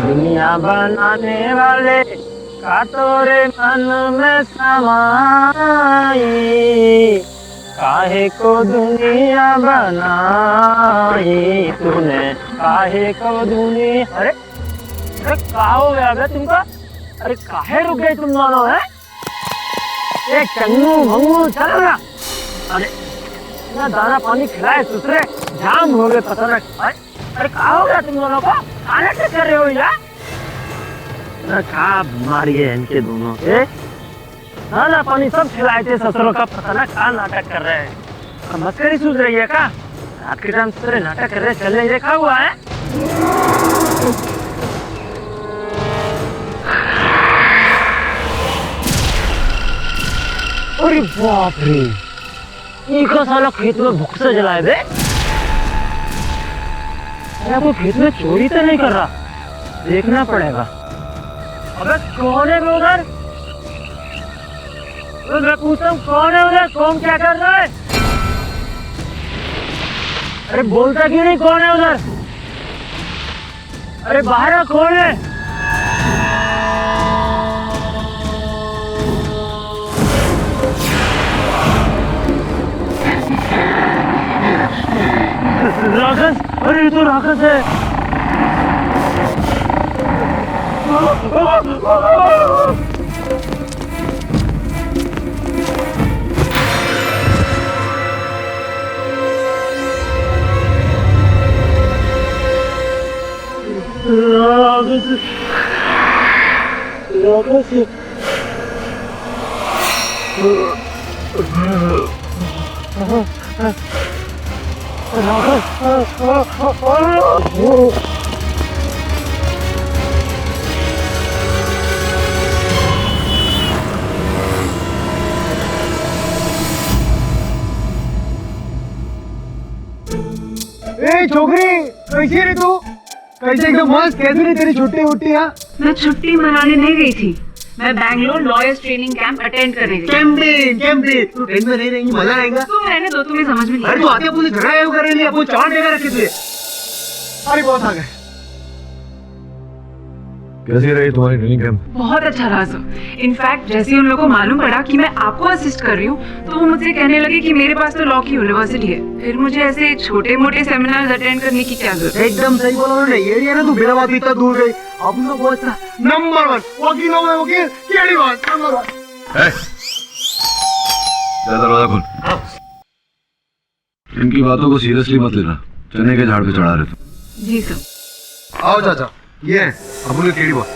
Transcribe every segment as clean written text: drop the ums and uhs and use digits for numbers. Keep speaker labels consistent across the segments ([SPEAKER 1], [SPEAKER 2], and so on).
[SPEAKER 1] दुनिया बनाने वाले का तोरे मन में समाई, काहे को दुनिया बनाई तूने, काहे को दुनिया। अरे अरे क्या हो गया बे तुमको? अरे काहे रुक गए तुम दोनों? है एक चन्नू मंगू चल ना। अरे इतना दाना पानी खिलाए सुतरे जाम हो गए पता नहीं। अरे क्या हो गया तुम दोनों को? खाने से कर रहे हो यार? क्या बीमारी है इनके दोनों के? दाना पानी सब खिलाए थे ससुरों का, पता ना क्या नाटक कर रहे हैं। मस्करी सूझ रही है क्या? रात के टाइम ससुरे नाटक कर रहे चल नहीं देखा हुआ है? अरे बाप रे, इनका साला खेत में भूख से जलाए दे। अरे कोई खेत में चोरी तो नहीं कर रहा? देखना पड़ेगा। अबे कौन है उधर? मैं पूछता हूँ कौन है उधर? कौन क्या कर रहा है? अरे बोलता क्यों नहीं कौन है उधर? अरे बाहर कौन है? राक्षस! अरे ये तो राक्षस है।
[SPEAKER 2] छोकरी कैसी रे तू? कैसे एकदम मस्त? कैसी रे तेरी छुट्टी वुट्टी?
[SPEAKER 3] मैं छुट्टी मनाने नहीं गई थी, मैं Bangalore lawyers training camp attend करने गई।
[SPEAKER 2] कैंप तू ट्रेन में नहीं रहेंगी, मजा आएगा।
[SPEAKER 3] तुम रहने दो, तुम्हें समझ में नहीं।
[SPEAKER 2] अरे तू आते पूरे झगड़ा कर रही है, वो चांद लेकर रखे थे। अरे बहुत आ गए। कैसी रही तुम्हारी ट्रेनिंग कैंप?
[SPEAKER 3] बहुत अच्छा रहा सर। इनफैक्ट जैसे ही उन लोगों को मालूम पड़ा कि मैं आपको असिस्ट कर रही हूँ तो वो मुझसे कहने लगे कि मेरे पास तो लॉ की यूनिवर्सिटी है, फिर मुझे ऐसे छोटे मोटे सेमिनार्स अटेंड करने की क्या जरूरत?
[SPEAKER 2] एकदम सही बोला उन्होंने। एरिया ना तू बिना बात इतना दूर गई। अब लोग बहुत नंबर 1 वकीलों में वकील केड़ी बात नंबर 1।
[SPEAKER 4] दरवाजा खोल। इनकी बातों को सीरियसली मत लेना, चने के झाड़ पे चढ़ा रहे तुम।
[SPEAKER 3] जी सर।
[SPEAKER 2] आओ चाचा, ये है अमूल्य केड़ी बात।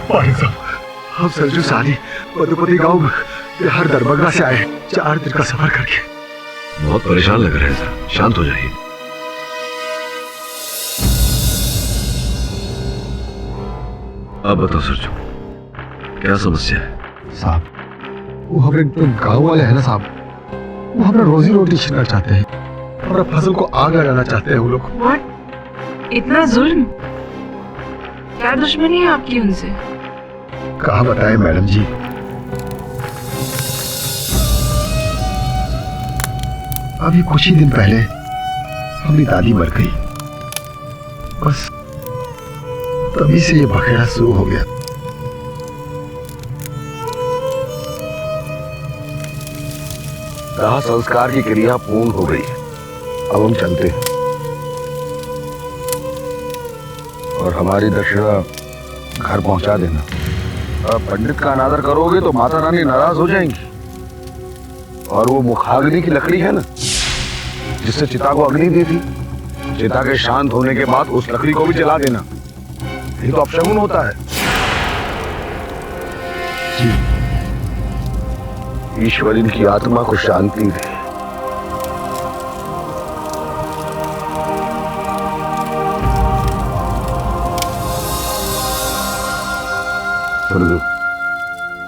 [SPEAKER 2] पाटिल साहब, हम सरजू साली मधुपति गांव बिहार दरभंगा से आए 4 दिन का सफर करके।
[SPEAKER 4] बहुत परेशान लग रहे हैं सर, शांत हो जाइए। अब बताओ सरजू, क्या समस्या है?
[SPEAKER 2] साहब वो हमारे गांव वाले हैं ना साहब, वो हमारा रोजी रोटी छीनना चाहते हैं, हमारा फसल को आग लगाना चाहते हैं वो लोग।
[SPEAKER 3] व्हाट? इतना जुल्म? क्या दुश्मनी है आपकी उनसे?
[SPEAKER 2] कहाँ बताएं मैडम जी। अभी कुछ ही दिन पहले हमारी दादी मर गई, बस तभी से ये बखेड़ा शुरू हो गया।
[SPEAKER 4] दाह संस्कार की क्रिया पूर्ण हो गई, अब हम चलते हैं और हमारी दक्षिणा घर पहुंचा देना। अब पंडित का अनादर करोगे तो माता रानी नाराज हो जाएंगी, और वो मुखाग्नि की लकड़ी है ना जिससे चिता को अग्नि दी थी, चिता के शांत होने के बाद उस लकड़ी को भी जला देना। ये तो अपशगुन होता है। ईश्वर इनकी आत्मा को शांति दे।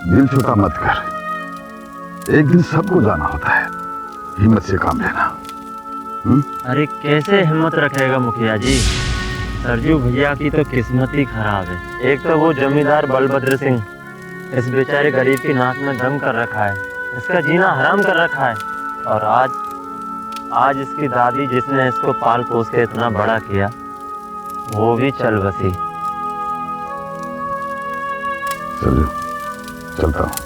[SPEAKER 4] दिल छोटा मत कर, एक दिन सबको जाना होता है, हिम्मत से काम लेना।
[SPEAKER 1] अरे कैसे हिम्मत रखेगा मुखिया जी? सरजू भैया की तो किस्मत ही खराब है। एक तो वो जमींदार बलभद्र सिंह इस बेचारे गरीब की नाक में दम कर रखा है, इसका जीना हराम कर रखा है, और आज इसकी दादी जिसने इसको पाल पोस के इतना बड़ा किया वो भी चल बसी।
[SPEAKER 4] सरजू चलता हूँ।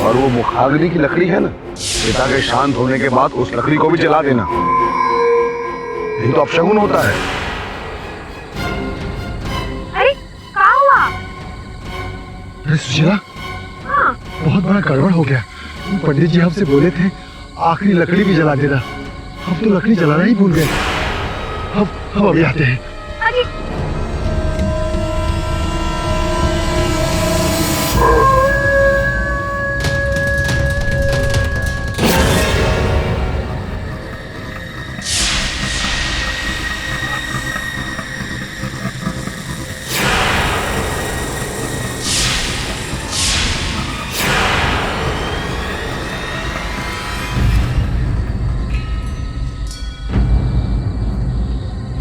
[SPEAKER 4] और वो मुखाग्नि की लकड़ी है ना, पिता के शांत होने के बाद उस लकड़ी को भी जला देना, यही तो अपशगुन होता है।
[SPEAKER 5] अरे क्या हुआ?
[SPEAKER 2] अरे सुशीला,
[SPEAKER 5] हाँ।
[SPEAKER 2] बहुत बड़ा गड़बड़ हो गया। पंडित जी हमसे बोले थे आखिरी लकड़ी भी जला देना, हम तो लकड़ी जलाना ही भूल गए। हम अभी आते हैं।
[SPEAKER 5] अरे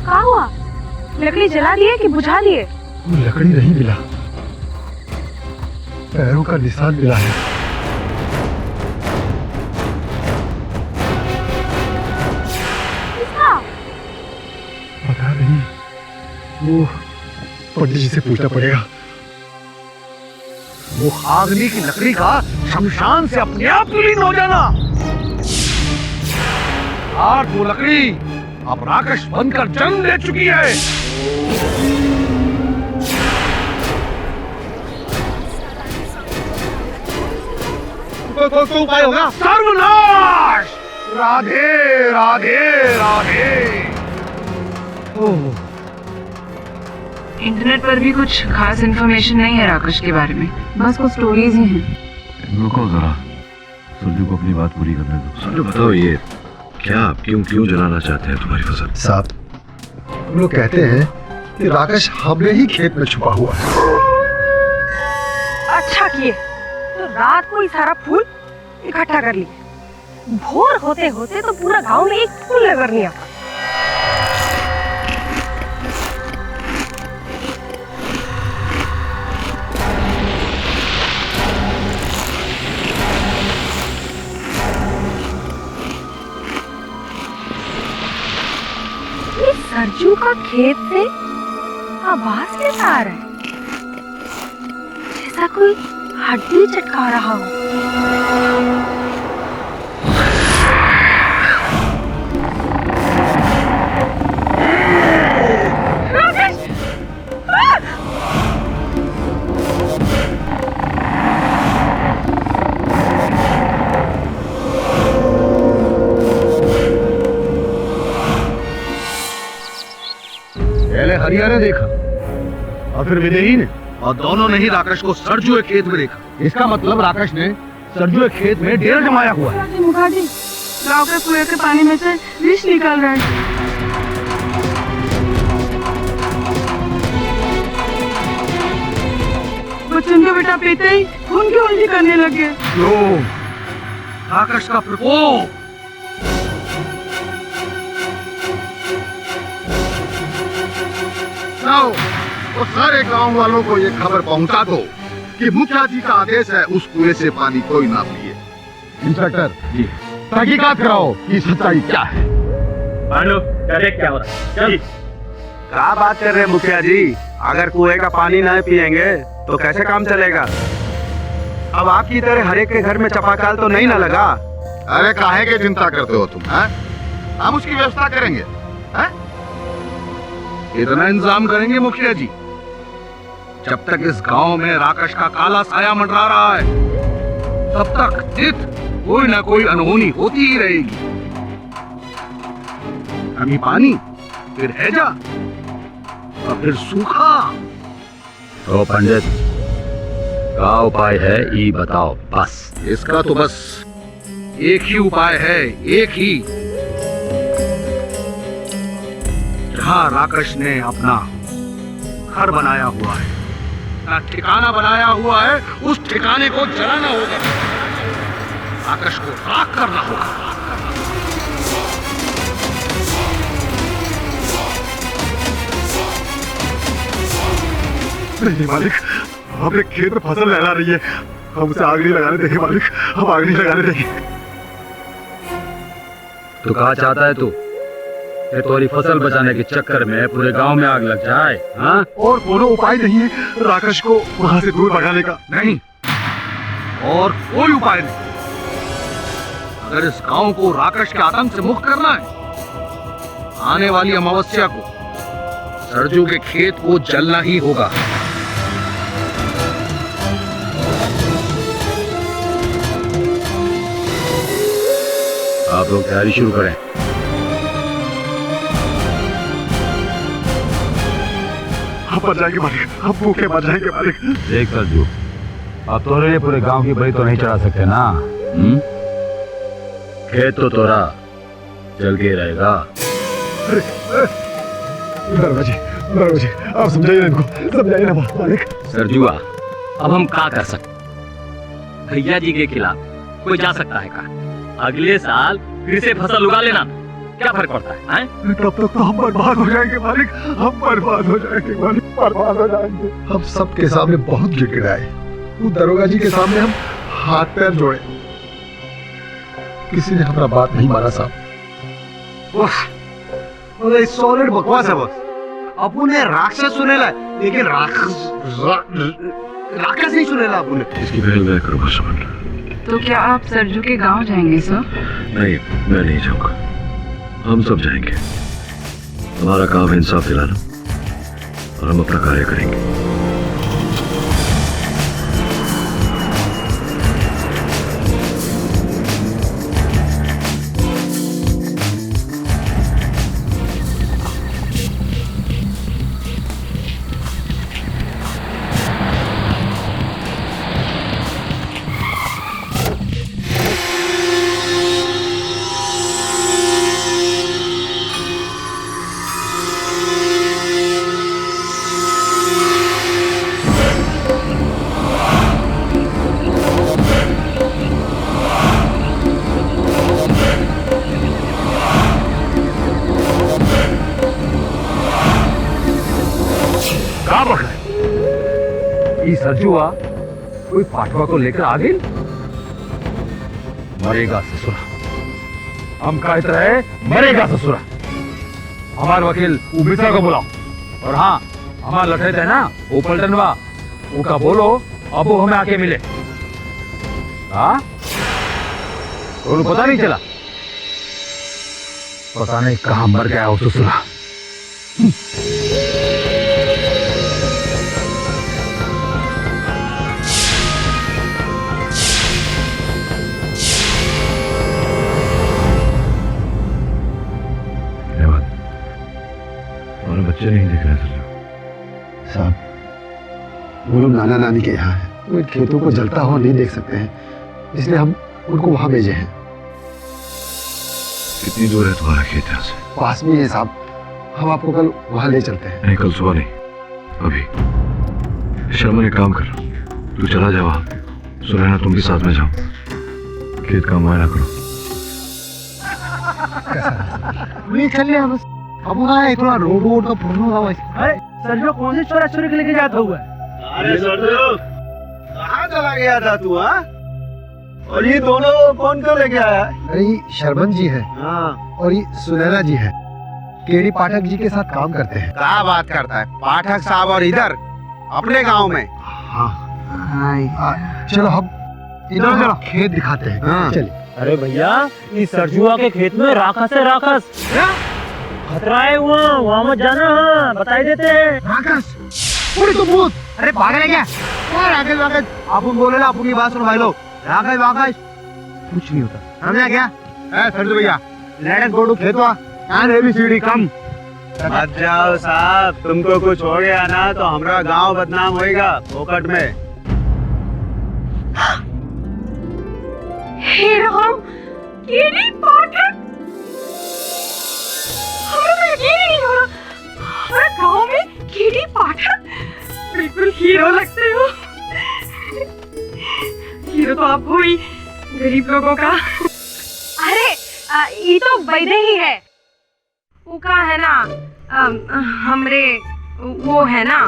[SPEAKER 5] क्या हुआ? लकड़ी जला दिए कि बुझा दिए?
[SPEAKER 2] वो लकड़ी नहीं मिला, पैरों का निशान मिला है।
[SPEAKER 5] किसका?
[SPEAKER 2] पता नहीं, वो पंडित जी से पूछना पड़ेगा।
[SPEAKER 4] वो आगनी की लकड़ी का शमशान से अपने आप विलीन हो जाना, आज वो लकड़ी अब राक्षस बनकर जन्म ले चुकी है।
[SPEAKER 2] कोई उपाय होगा?
[SPEAKER 4] सर्वनाश! राधे राधे राधे।
[SPEAKER 2] ओह,
[SPEAKER 3] इंटरनेट पर भी कुछ खास इन्फॉर्मेशन नहीं है राकेश के बारे में, बस कुछ स्टोरीज ही हैं।
[SPEAKER 6] रुको जरा, सरजू को अपनी बात पूरी करने दो। सरजू बताओ, ये क्या आप क्यों जलाना चाहते हैं तुम्हारी फसल?
[SPEAKER 2] साहब, हम लोग कहते हैं कि राकेश हमने ही खेत में छुपा हुआ है।
[SPEAKER 5] अच्छा किए, तो रात को ही सारा फूल इकट्ठा कर लिए। भोर होते होते तो पूरा गांव में एक फूल नजर नहीं आता। सरजू का खेत से आवाज कैसा आ रहा है? जैसा कोई हड्डी चटका रहा हो।
[SPEAKER 4] पहले हरिया ने देखा और फिर विदेही ने, और दोनों ने ही राकेश को सरजू के खेत में देखा। इसका मतलब राकेश ने सरजू के खेत में डेरा जमाया हुआ है।
[SPEAKER 3] मुखाजी, गाँव के कुएं के पानी में से विष निकल रहा है। बच्चों के बेटा पीते ही खून की उल्टी करने लगे।
[SPEAKER 4] राकेश का प्रकोप।
[SPEAKER 7] जाओ, वो सारे गांव वालों को ये खबर पहुंचा दो कि मुखिया जी का आदेश है उस कुएं से पानी कोई ना पिए।
[SPEAKER 4] इंस्पेक्टर जी, तहकीकात कराओ कि सच्चाई क्या है।
[SPEAKER 1] क्या हो रहा है? चल।
[SPEAKER 8] क्या बात कर रहे हैं मुखिया जी? अगर कुएं का पानी नहीं पिएंगे तो कैसे काम चलेगा? अब आपकी तरह हर एक के घर में चापाकल तो नहीं ना लगा?
[SPEAKER 7] अरे काहे के चिंता करते हो तुम? हैं? हम उसकी व्यवस्था करेंगे। हैं?
[SPEAKER 4] इतना इंतजाम करेंगे मुखिया जी, जब तक इस गांव में राकेश का काला साया मंडरा रहा है तब तक नित कोई ना कोई अनहोनी होती ही रहेगी। कभी पानी, फिर हैजा और फिर सूखा।
[SPEAKER 6] तो पंडित, क्या उपाय है ये बताओ बस।
[SPEAKER 4] इसका तो बस एक ही उपाय है, एक ही। जहां राकेश ने अपना घर बनाया हुआ है, अपना ठिकाना बनाया हुआ है, उस ठिकाने को जलाना होगा।
[SPEAKER 7] राकेश को राख करना होगा।
[SPEAKER 2] नहीं मालिक, अपने खेत में फसल लहरा रही है, हम उसे आग नहीं लगाने देंगे मालिक, हम आग नहीं लगाने देंगे।
[SPEAKER 4] तो कहा चाहता है तू कि तुम्हारी फसल बचाने के चक्कर में पूरे गांव में आग लग जाए? हाँ?
[SPEAKER 2] और कोनो उपाय नहीं है राकेश को वहां से दूर भगाने का?
[SPEAKER 4] नहीं, और कोई उपाय नहीं। अगर इस गांव को राकेश के आतंक से मुक्त करना है, आने वाली अमावस्या को सरजू के खेत को जलना ही होगा। आप लोग तैयारी शुरू करें।
[SPEAKER 2] हम मर जाएंगे मालिक, हम भूखे मर जाएंगे मालिक।
[SPEAKER 4] देख सरजू, अब तोरे लिए पूरे गांव की बलि तो नहीं चढ़ा सकते ना। खेत तो तोरा जल के रहेगा।
[SPEAKER 2] दरवाजे आप समझाइए इनको, समझाइए ना मालिक।
[SPEAKER 9] सरजुआ, अब हम क्या कर सकते? भैया जी के खिलाफ कोई जा सकता है का? अगले साल फिर से फसल उगा लेना, क्या फर्क पड़ता है?
[SPEAKER 2] तब तक तो हम बर्बाद हो जाएंगे मालिक, हम बर्बाद हो जाएंगे मालिक, बर्बाद हो जाएंगे। हम सबके सामने बहुत गिड़गिड़ाए, वो दरोगा जी के सामने हम हाथ पैर जोड़े, किसी ने हमारा बात नहीं माना साहब।
[SPEAKER 8] सॉलिड बकवास है बस। अपू ने राक्षस सुनेला, लेकिन राक्षस नहीं सुनेला अपू ने।
[SPEAKER 6] इसकी पहल मैं करूँगा समन।
[SPEAKER 3] तो क्या आप सरजू के गांव जाएंगे सर?
[SPEAKER 6] नहीं, मैं नहीं जाऊंगा, हम सब जाएंगे। हमारा काम है इंसाफ दिलाना और हम अपना कार्य करेंगे।
[SPEAKER 4] सरजुआ कोई पाठवा को लेकर आ गई? मरेगा ससुरा, हम कहते रहे मरेगा ससुरा। हमारे वकील मिश्रा को बुलाओ, और हाँ, हमारे लठे थे ना वो पलटनवा, वो का बोलो अब वो हमें आके मिले। हाँ, तो पता नहीं चला, पता नहीं कहां मर गया वो ससुरा।
[SPEAKER 6] बच्चे नहीं दिख रहे सर
[SPEAKER 2] साहब, वो लोग नाना नानी के यहाँ है, वो इन खेतों को जलता हुआ नहीं देख सकते हैं, इसलिए हम उनको वहां भेजे हैं।
[SPEAKER 6] कितनी दूर है तुम्हारा खेत यहाँ से?
[SPEAKER 2] पास में है साहब, हम आपको कल वहां ले चलते हैं।
[SPEAKER 6] नहीं, कल सुबह नहीं, अभी। शर्मा एक काम कर, तू चला जा वहां, सुनैना तुम भी साथ में जाओ, खेत का मुआयना करो।
[SPEAKER 8] नहीं चल रहे हम अब वहाँ है थोड़ा रोड का प्रॉब्लम हुआ है।
[SPEAKER 1] अरे सरजू कौन से चोरा चोरी के लेके जाता हुआ है?
[SPEAKER 8] अरे सरजू कहाँ चला गया था तू? हाँ, और ये दोनों कौन क्यों लेके आया?
[SPEAKER 2] अरे ये शर्मन जी है,
[SPEAKER 8] हाँ,
[SPEAKER 2] और ये सुनैना जी है, केडी पाठक जी के साथ काम करते हैं।
[SPEAKER 8] क्या बात करता है पाठक साहब? और इधर अपने गांव में?
[SPEAKER 2] हाँ, चलो हम इधर चलो खेत दिखाते हैं।
[SPEAKER 8] हाँ।
[SPEAKER 2] चलिए।
[SPEAKER 1] अरे भैया, इस सरजुआ के खेत में राक्षस है, राक्षस खतरा है, वहाँ मत जाना। हाँ, बताई देते हैं।
[SPEAKER 8] राक्षस? पूरी तो भूत। अरे पागल है क्या? राक्षस राक्षस आप बोले ना, आपकी बात सुनो भाई लोग। राक्षस राक्षस कुछ नहीं होता, समझा क्या? सरजू भैया, लेट अस गो टू खेतवा एंड एबीसीडी कम। मत जाओ साहब, तुमको कुछ हो गया ना तो हमारा गांव बदनाम होएगा फोकट में।
[SPEAKER 5] हे राम, केडी पाठक, हमें यकीन नहीं हो रहा, हमारे गांव में केडी पाठक, बिल्कुल हीरो लगते हो। हीरो तो आप हो ही,
[SPEAKER 3] गरीब लोगों का।
[SPEAKER 5] अरे ये तो वैदे ही है।
[SPEAKER 3] वो का है ना, हमरे वो है ना,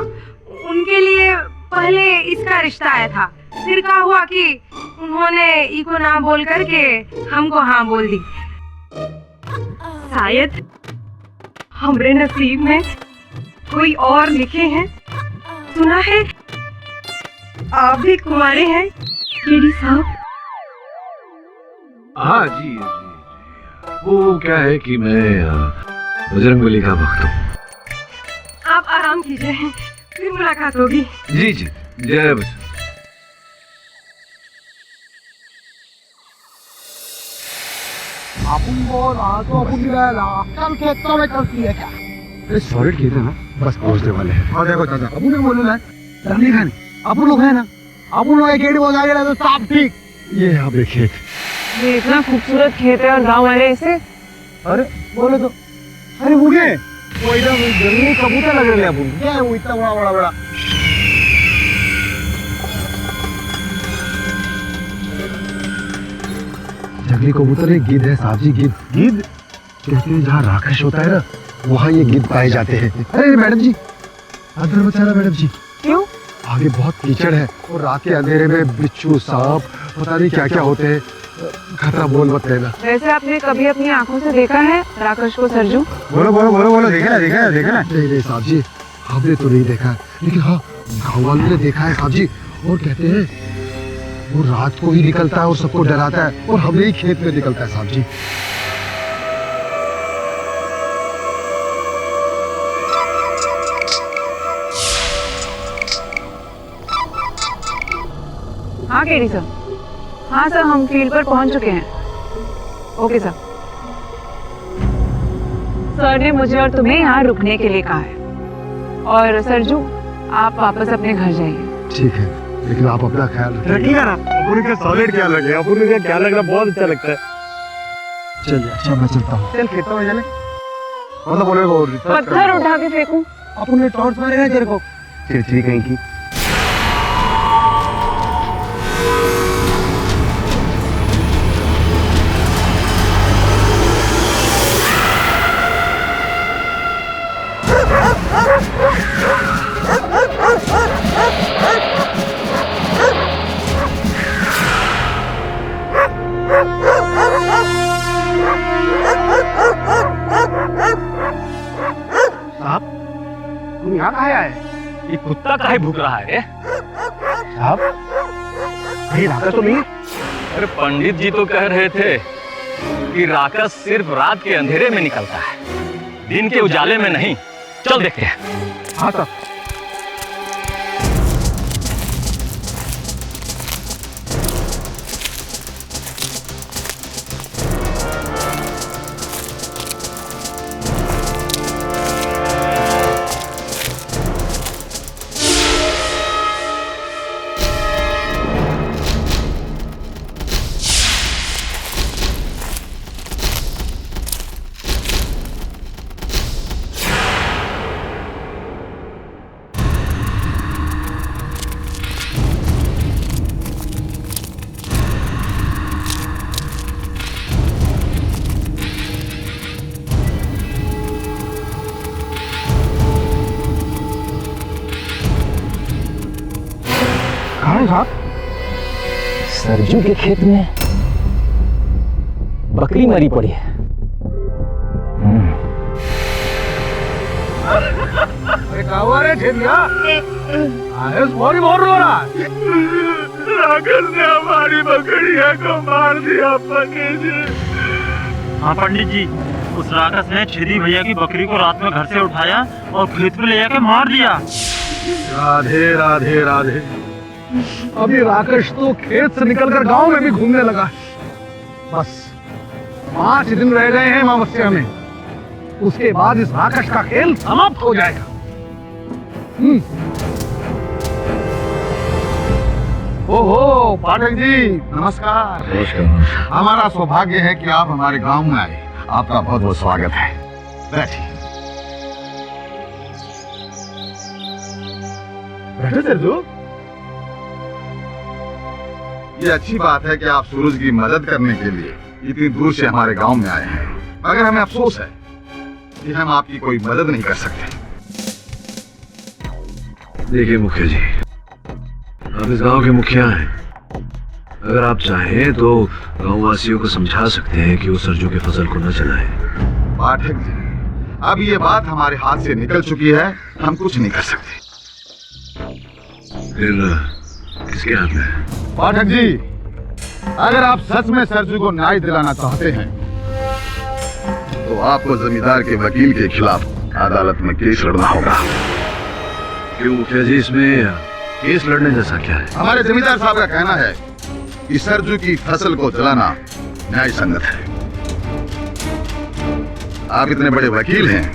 [SPEAKER 3] उनके लिए पहले इसका रिश्ता आया था, फिर क्या हुआ कि उन्होंने इको ना बोल करके हमको हाँ बोल दी। शायद हमरे नसीब में कोई और लिखे हैं। सुना है आप भी कुंवारे हैं केडी साहब?
[SPEAKER 6] हाँ जी जी, वो क्या है कि मैं बजरंगबली का भक्त हूँ।
[SPEAKER 3] आप आराम कीजिए, फिर मुलाकात होगी।
[SPEAKER 6] जी जी, जय बजरंग।
[SPEAKER 8] अपन बोल तो अपन निकला कल खेतों में चलती है क्या?
[SPEAKER 2] अरे सॉलिड खेत है ना, बस पहुंचने वाले हैं।
[SPEAKER 8] और देखो चाचा, अपन ने बोले ना तकलीफ है नहीं, अपन लोग है ना, अपन लोग एक हो जाएगा तो सब ठीक।
[SPEAKER 2] ये यहाँ पे खेत।
[SPEAKER 3] ये इतना खूबसूरत खेत है और गांव वाले इसे
[SPEAKER 8] अरे बोले तो, अरे वो क्या? वो एकदम जंगली कबूतर लग रहे हैं अपन। क्या है वो इतना बड़ा बड़ा?
[SPEAKER 2] जंगली कबूतर एक गिद्ध है साहब जी, गिद्ध। गिद्ध कहते हैं जहाँ राक्षस होता है ना, वहाँ ये गिद्ध पाए जाते हैं। अरे मैडम जी, अंदर मत जाना मैडम जी।
[SPEAKER 3] क्यों?
[SPEAKER 2] आगे बहुत कीचड़ है और रात के अंधेरे में बिच्छू, सांप, पता नहीं क्या क्या होते हैं। खतरा बोल मत लेना।
[SPEAKER 3] वैसे आपने कभी अपनी आंखों से देखा है राक्षस को सरजू?
[SPEAKER 8] बोलो बोलो बोलो बोलो, देखा ना देखा ना देखा ना।
[SPEAKER 2] नहीं नहीं साहब जी, हमने तो नहीं देखा, लेकिन हाँ गाँव वालों ने देखा है साहब जी। और कहते हैं वो रात को ही निकलता है और सबको डराता है, और हमें ही खेत में निकलता है साहब जी।
[SPEAKER 3] हाँ केडी सर, हाँ सर, हम फील्ड पर पहुंच चुके हैं। Okay sir. सर ने मुझे और तुम्हें यहाँ रुकने के लिए कहा है, और सरजू आप वापस अपने घर जाइए।
[SPEAKER 2] ठीक है, लेकिन आप अपना ख्याल रखिए।
[SPEAKER 8] ठीक है ना? अपन का सॉलिड क्या लगे, अपन का क्या लग रहा, बहुत अच्छा लगता है।
[SPEAKER 2] चलिए, अच्छा मैं चलता हूँ।
[SPEAKER 8] चल खेतों में चले। मतलब बोले वो
[SPEAKER 3] पत्थर उठा के फेंकूं?
[SPEAKER 8] अपन ने टॉर्च मारे ना तेरे को, चिड़चिड़ी कहीं की। यहाँ कहाँ आए?
[SPEAKER 9] ये कुत्ता काहे भूख रहा है?
[SPEAKER 8] साहब, ये राक्षस तो नहीं है?
[SPEAKER 9] अरे पंडित जी तो कह रहे थे कि राक्षस सिर्फ रात के अंधेरे में निकलता है, दिन के उजाले में नहीं। चल देखते हैं।
[SPEAKER 8] हाँ साहब। साहब,
[SPEAKER 9] सरजू के खेत में बकरी मरी पड़ी है।
[SPEAKER 8] अरे क्या हुआ रे ठेलिया? अरे सॉरी बोल रहा है। राक्षस ने हमारी बकरिया को मार दिया पंडित जी।
[SPEAKER 1] हाँ पंडित जी, उस राक्षस ने छेदी भैया की बकरी को रात में घर से उठाया और खेत में ले जाके मार दिया।
[SPEAKER 2] राधे राधे राधे। अभी राकेश तो खेत से निकलकर गांव में भी घूमने लगा। बस 5 दिन रह गए हैं अमावस्या में, उसके बाद इस राकेश का खेल समाप्त हो जाएगा।
[SPEAKER 7] ओहो पाठक जी, नमस्कार। हमारा सौभाग्य है कि आप हमारे गांव में आए। आपका बहुत बहुत स्वागत है। बैठिए।
[SPEAKER 2] बैठो सरजू।
[SPEAKER 7] ये अच्छी बात है कि आप सूरज की मदद करने के लिए इतनी दूर से हमारे गांव में आए हैं, मगर हमें अफसोस है कि हम आपकी कोई मदद नहीं कर सकते।
[SPEAKER 6] देखिए मुखिया जी, आप इस गांव के मुखिया हैं। अगर आप चाहें तो गांव वासियों को समझा सकते हैं कि वो सरजू की फसल को न चलाएं।
[SPEAKER 7] पाठक जी, अब ये बात हमारे हाथ से निकल चुकी है, हम कुछ नहीं कर सकते।
[SPEAKER 6] फिर किसके हाथ में है?
[SPEAKER 7] पाठक जी, अगर आप सच में सरजू को न्याय दिलाना चाहते हैं तो आपको जमींदार के वकील के खिलाफ अदालत में केस लड़ना होगा।
[SPEAKER 6] क्यों मुखिया जी, इसमें केस लड़ने जैसा क्या है?
[SPEAKER 7] हमारे जमींदार साहब का कहना है कि सरजू की फसल को जलाना न्याय संगत है। आप इतने बड़े वकील हैं,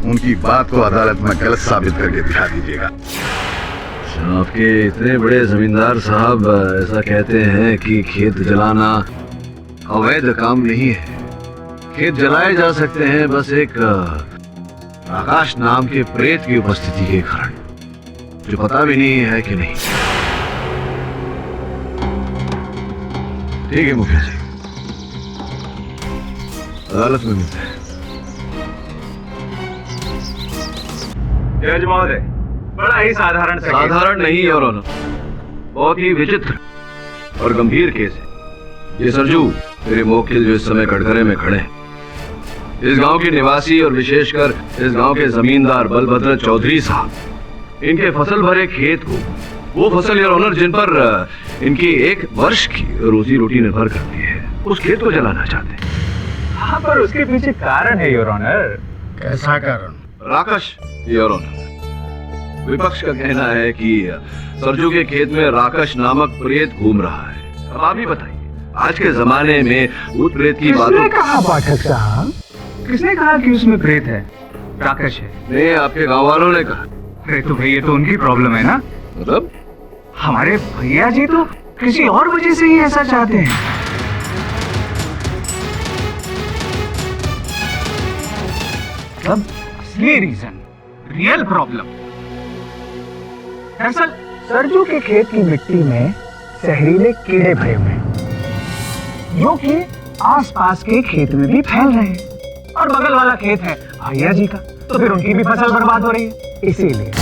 [SPEAKER 7] उनकी बात को अदालत में गलत साबित करके दिखा दीजिएगा।
[SPEAKER 6] आपके इतने बड़े जमींदार साहब ऐसा कहते हैं कि खेत जलाना अवैध काम नहीं है। खेत जलाए जा सकते हैं बस एक आकाश नाम के प्रेत की उपस्थिति के कारण, जो पता भी नहीं है कि नहीं। ठीक है मुखिया जी, अदालत में मिलते हैं।
[SPEAKER 10] जज महोदय, बड़ा ही साधारण सा
[SPEAKER 6] साधारण नहीं और ऑनर, बहुत ही विचित्र और गंभीर केस है। ये सरजू मेरे मोक्किल जो इस समय कटघरे में खड़े हैं, इस गांव के निवासी और विशेषकर इस गांव के जमींदार बलभद्र चौधरी साहब, इनके फसल भरे खेत को, वो फसल योर ऑनर जिन पर इनकी एक वर्ष की रोजी रोटी निर्भर करती है, उस खेत को जलाना चाहते हैं।
[SPEAKER 10] हाँ, पर उसके पीछे कारण है योर ऑनर।
[SPEAKER 7] कैसा कारण?
[SPEAKER 6] राकश योर ऑनर। विपक्ष का कहना है कि सरजू के खेत में राकश नामक प्रेत घूम रहा है। अब आप ही बताइए, आज के जमाने में भूत प्रेत की बातों
[SPEAKER 2] कहा पाठक साहब?
[SPEAKER 10] किसने कहा कि उसमें प्रेत है, राकश है?
[SPEAKER 6] ने आपके गांव वालों ने कहा।
[SPEAKER 10] अरे तो भैया, तो उनकी प्रॉब्लम है ना।
[SPEAKER 6] मतलब
[SPEAKER 10] हमारे भैया जी तो किसी और वजह से ही ऐसा चाहते हैं। सब असली रीजन, रियल प्रॉब्लम। दरअसल
[SPEAKER 2] सरजू के खेत की मिट्टी में जहरीले कीड़े भरे हुए हैं, जो कि आसपास के खेत में भी फैल रहे हैं। और बगल वाला खेत है भैया जी का, तो फिर उनकी भी फसल बर्बाद हो रही है। इसीलिए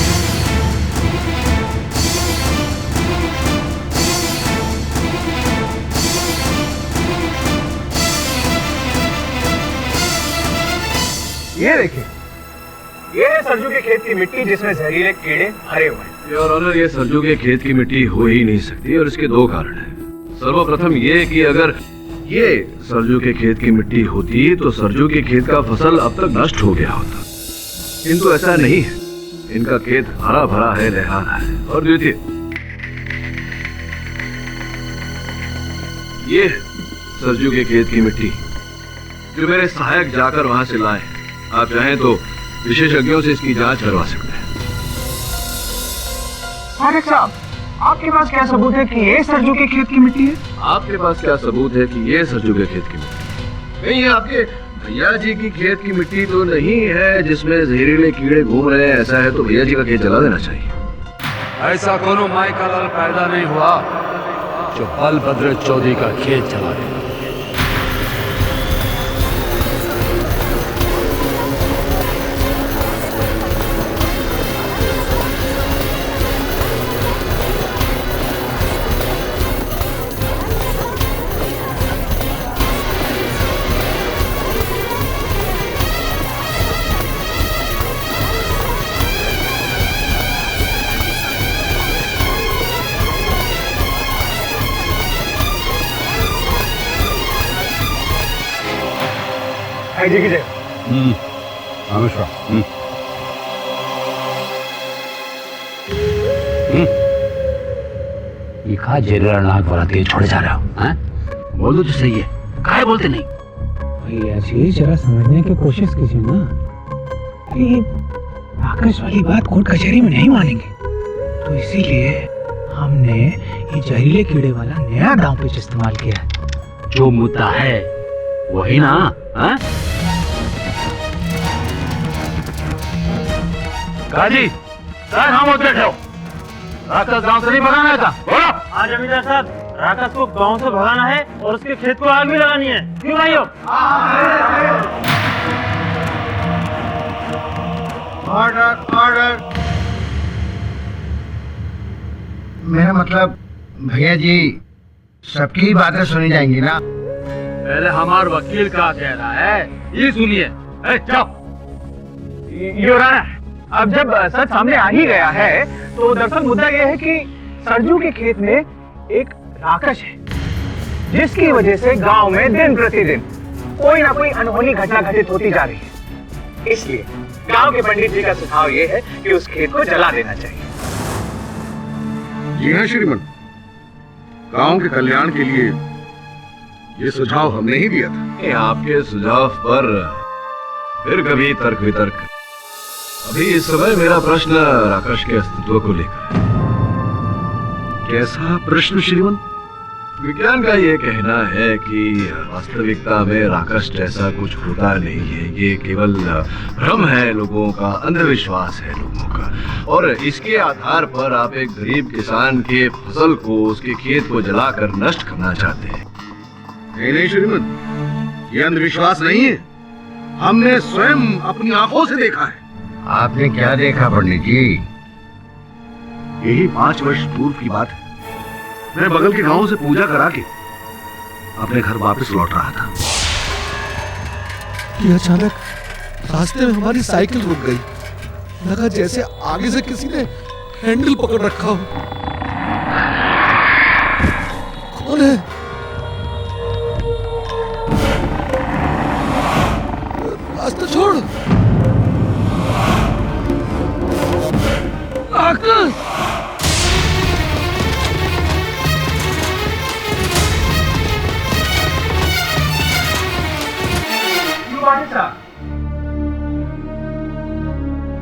[SPEAKER 2] ये देखिए, ये है सरजू के खेत की मिट्टी जिसमें जहरीले कीड़े भरे हुए हैं।
[SPEAKER 6] योर ऑनर, ये सरजू के खेत की मिट्टी हो ही नहीं सकती और इसके दो कारण हैं। सर्वप्रथम ये कि अगर ये सरजू के खेत की मिट्टी होती तो सरजू के खेत का फसल अब तक नष्ट हो गया होता, किंतु ऐसा नहीं है। इनका खेत हरा भरा है, लहराना है। और द्वितीय, ये सरजू के खेत की मिट्टी जो मेरे सहायक जाकर वहां से लाए। आप चाहें तो विशेषज्ञों से इसकी जांच करवा सकते हैं।
[SPEAKER 10] पाठक साहब, आपके पास क्या सबूत है कि ये सरजू के खेत की मिट्टी है?
[SPEAKER 6] आपके पास क्या सबूत है कि ये सरजू के खेत की मिट्टी? कहीं ये आपके भैया जी की खेत की मिट्टी तो नहीं है जिसमें जहरीले कीड़े घूम रहे हैं? ऐसा है तो भैया जी का खेत जला देना चाहिए।
[SPEAKER 11] ऐसा कोनो माई का लाल पैदा नहीं हुआ जो बलभद्र चौधरी का खेत जला दे।
[SPEAKER 2] भाई जी की जय।
[SPEAKER 7] अनुष्का,
[SPEAKER 11] ये कहा जेलर नाक बराती छोड़े जा रहे हो? हैं? बोल दो तो सही है, काहे बोलते नहीं?
[SPEAKER 2] भैया जी जरा समझने की कोशिश कीजिए ना, ये राकेश वाली बात कोर्ट कचहरी में नहीं मानेंगे, तो इसीलिए हमने ये जहरीले कीड़े वाला नया दांव पेच इस्तेमाल किया है।
[SPEAKER 11] जो मुद्दा है वही ना? हैं?
[SPEAKER 10] काजी, सर हम उठ बैठो। राकेश गांव से नहीं भगाना था, बोलो।
[SPEAKER 1] हाँ जमींदार साहब, राकेश को गांव से भगाना है और उसके खेत को आग भी लगानी है। क्यों भाइयों?
[SPEAKER 8] Order order. मेरा मतलब भैया जी सबकी बातें सुनी जाएंगी ना?
[SPEAKER 11] पहले हमारा वकील क्या कह रहा है ये सुनिए। जाओ।
[SPEAKER 10] योर ऑनर, अब जब सच सामने आ ही गया है तो दरअसल मुद्दा यह है कि सरजू के खेत में एक राकेश है, जिसकी वजह से गांव में दिन प्रतिदिन कोई ना कोई अनहोनी घटना घटित होती जा रही है। इसलिए गांव के पंडित जी का सुझाव यह है कि उस खेत को जला देना चाहिए।
[SPEAKER 4] जी हाँ श्रीमान, गांव के कल्याण के लिए ये सुझाव हमने ही दिया था।
[SPEAKER 6] ये आपके सुझाव पर फिर कभी तर्क वितर्क। अभी इस समय मेरा प्रश्न राकेश के अस्तित्व को लेकर है। कैसा प्रश्न श्रीमान? विज्ञान का ये कहना है कि वास्तविकता में राकेश जैसा कुछ होता नहीं है, ये केवल भ्रम है लोगों का, अंधविश्वास है लोगों का, और इसके आधार पर आप एक गरीब किसान के फसल को, उसके खेत को जलाकर नष्ट करना चाहते हैं।
[SPEAKER 4] नहीं श्रीमान, ये अंधविश्वास नहीं है, हमने स्वयं अपनी आंखों से देखा है।
[SPEAKER 8] आपने क्या देखा पंडित जी?
[SPEAKER 4] यही 5 वर्ष पूर्व की बात है। मैं बगल के गांव से पूजा करा के अपने घर वापस लौट रहा था
[SPEAKER 2] कि अचानक रास्ते में हमारी साइकिल रुक गई। लगा जैसे आगे से किसी ने हैंडल पकड़ रखा हो। कौन है? रास्ता छोड़। राकेश!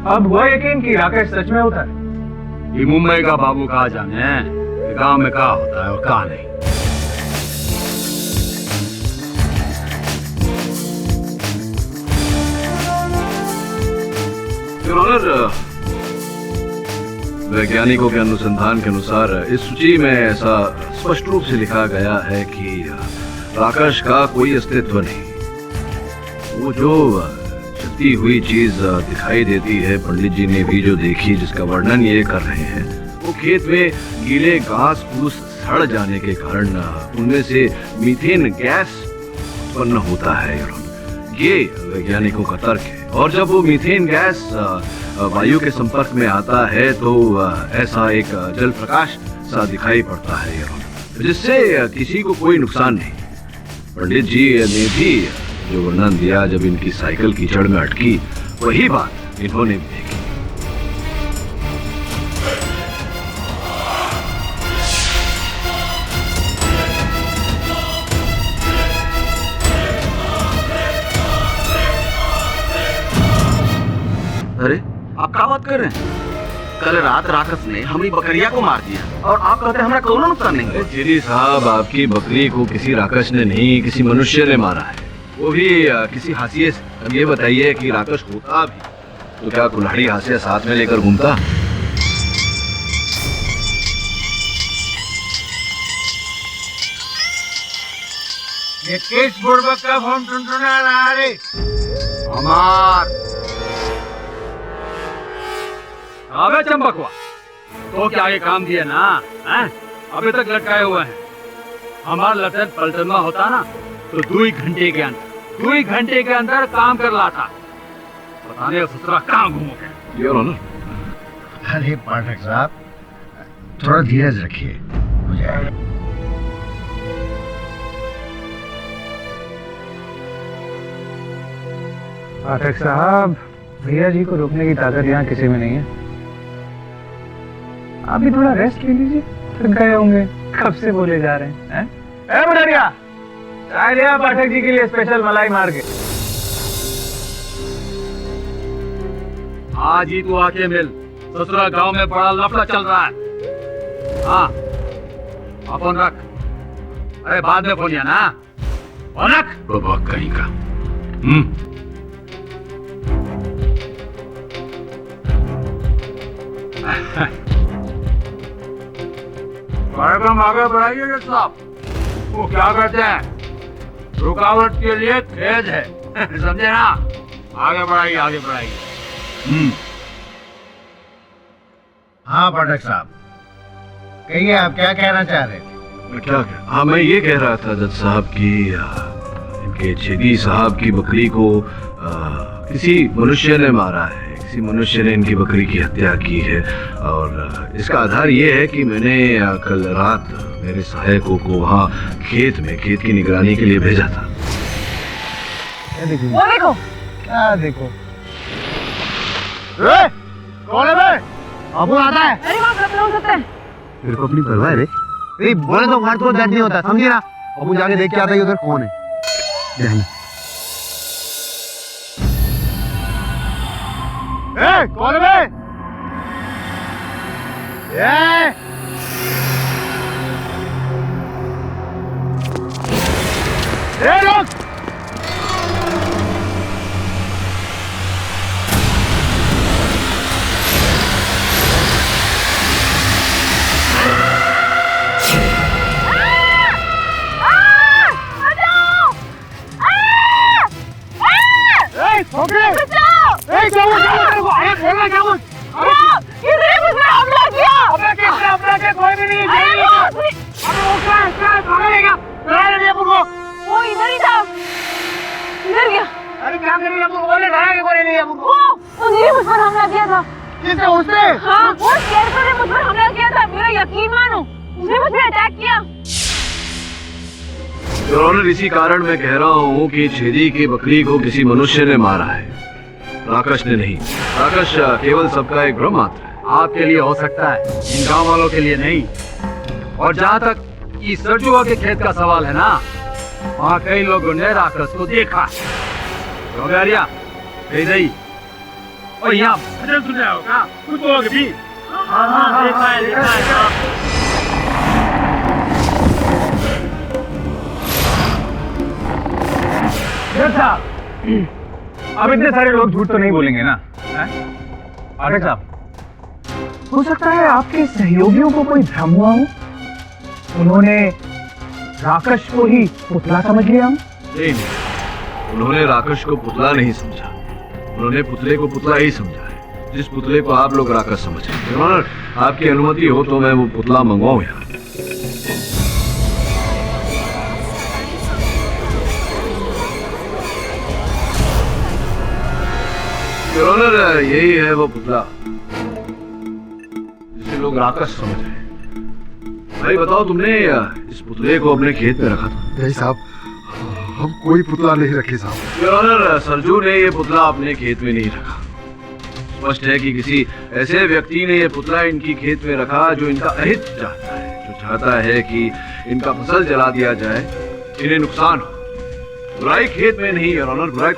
[SPEAKER 10] अब हुआ यकीन कि राकेश सच में होता है।
[SPEAKER 11] ये मुंबई का बाबू कहा जाने कि गांव में क्या होता है और क्या नहीं।
[SPEAKER 6] योर ऑनर, वैज्ञानिकों के अनुसंधान के अनुसार इस सूची में ऐसा स्पष्ट रूप से लिखा गया है कि राकेश का कोई अस्तित्व नहीं। वो जो जलती हुई चीज दिखाई देती है, पंडित जी ने भी जो देखी, जिसका वर्णन ये कर रहे हैं, वो खेत में गीले घास फूस सड़ जाने के कारण उनमें से मीथेन गैस उत्पन्न होता है। ये वैज्ञानिकों का तर्क है। और जब वो मीथेन गैस वायु के संपर्क में आता है तो ऐसा एक जल प्रकाश सा दिखाई पड़ता है, जिससे किसी को कोई नुकसान नहीं। पंडित जी ने भी जो वर्णन दिया, जब इनकी साइकिल कीचड़ में अटकी, वही बात इन्होंने भी देखी।
[SPEAKER 4] अरे आप क्या बात कर रहे हैं? कल रात राकेश ने हमारी बकरिया को मार दिया और आप कहते हैं हमारा कोई नुकसान नहीं हुआ।
[SPEAKER 6] जिरी साहब, आपकी बकरी को किसी राकेश ने नहीं, किसी मनुष्य ने मारा है, वो भी किसी हाशिए से। अब ये बताइए कि राकेश होता भी तो क्या कुल्हाड़ी हाशिया साथ में लेकर घूमता?
[SPEAKER 8] ये किस बुड़बक का फोन टुनटुना रहा रे?
[SPEAKER 11] हमार अबे चंपकवा, तो क्या ये काम दिया ना हैं? अभी तक लटकाए हुए हैं। हमारा लटन पलटनवा होता ना तो 2 घंटे के अंदर काम कर लाता। पता नहीं ससुरा कहाँ घूमो के।
[SPEAKER 6] Your honour.
[SPEAKER 8] अरे पाठक साहब, थोड़ा धीरज रखिए, हो जाएगा।
[SPEAKER 10] पाठक साहब, भैया जी को रोकने की ताकत यहाँ किसी में नहीं है। आप भी थोड़ा रेस्ट ले लीजिए, थक गए होंगे, कब से बोले जा रहे हैं। ए बुढ़िया, चाय लिया पाठक जी के लिए स्पेशल मलाई मार के।
[SPEAKER 11] आज ही तू आके मिल, ससुरा गांव में बड़ा लफड़ा चल रहा है। हाँ, अपन रख। अरे बाद में फोन ना, फोन रख। बाबा कहीं का। कार्यक्रम आगे बढ़ाइए जज साहब। वो क्या कहते हैं, रुकावट के लिए खेद है। समझे ना? आगे बढ़ाइए, आगे बढ़ाइए।
[SPEAKER 8] हाँ पाठक साहब, कहिए आप क्या कहना चाह रहे थे?
[SPEAKER 6] हाँ, मैं ये कह रहा था जज साहब कि इनके छेदी साहब की बकरी को किसी मनुष्य ने मारा है। किसी मनुष्य ने इनकी बकरी की हत्या की है और इसका आधार ये है कि मैंने कल रात मेरे सहायकों को वहाँ खेत की निगरानी के लिए भेजा था।
[SPEAKER 3] वो देखो।
[SPEAKER 8] क्या देखो? कौन है बे? अबू आता है।
[SPEAKER 3] अरे वहाँ खतरा हो सकता है।
[SPEAKER 8] तेरे को अपनी परवाह है रे? बोले तो मर्द को दर्द नहीं होता, समझी ना? अबू जाके देख के आता है उधर कौन है। कौन है बे? रुक!
[SPEAKER 3] वो इधर ही था, इधर गया।
[SPEAKER 8] अरे क्या कर रही है? बोले ढाया के कोई नहीं है।
[SPEAKER 3] उसने मुझ पर हमला किया था।
[SPEAKER 8] किसने? उसने?
[SPEAKER 3] हाँ, वो शेरपा ने मुझ पर हमला किया था। मेरा यकीन मानो, उसने मुझ पर अटैक किया।
[SPEAKER 6] योर ऑनर, इसी कारण मैं कह रहा हूँ कि छेदी की बकरी को किसी मनुष्य ने मारा है, राकेश ने नहीं। राकेश केवल सबका एक भ्रम मात्र है।
[SPEAKER 11] आपके लिए हो सकता है, इन गांव वालों के लिए नहीं। और जहाँ तक इस सरजुआ के खेत का सवाल है ना, वहाँ कई लोगों ने राकेश को देखा। गई और यहाँ भजन सुन होगा कुछ लोग भी। हाँ, देखा है।
[SPEAKER 10] अब इतने सारे लोग झूठ तो नहीं बोलेंगे ना? पाठक साहब, हो सकता है आपके सहयोगियों को कोई भ्रम हुआ हो, उन्होंने राकेश को ही पुतला समझ लिया हो।
[SPEAKER 6] नहीं, उन्होंने राकेश को पुतला नहीं समझा, उन्होंने पुतले को पुतला ही समझा है, जिस पुतले को आप लोग राकेश समझ रहे हैं। योर ऑनर, आपकी अनुमति हो तो मैं वो पुतला मंगवाऊं यहाँ। योर ऑनर, यही है वो पुतला जिसे लोग राकेश समझ रहे हैं। भाई बताओ, तुमने इस पुतले को अपने खेत में रखा था?
[SPEAKER 7] नहीं साहब, हम कोई पुतला नहीं रखे साहब।
[SPEAKER 6] योर ऑनर, सरजू ने ये पुतला अपने खेत में नहीं रखा। स्पष्ट है कि किसी ऐसे व्यक्ति ने ये पुतला इनकी खेत में रखा जो इनका अहित चाहता है, जो चाहता है कि इनका फसल जला दिया जाए, इन्हें नुकसान हो। बुराई खेत में नहीं योर ऑनर, बुराई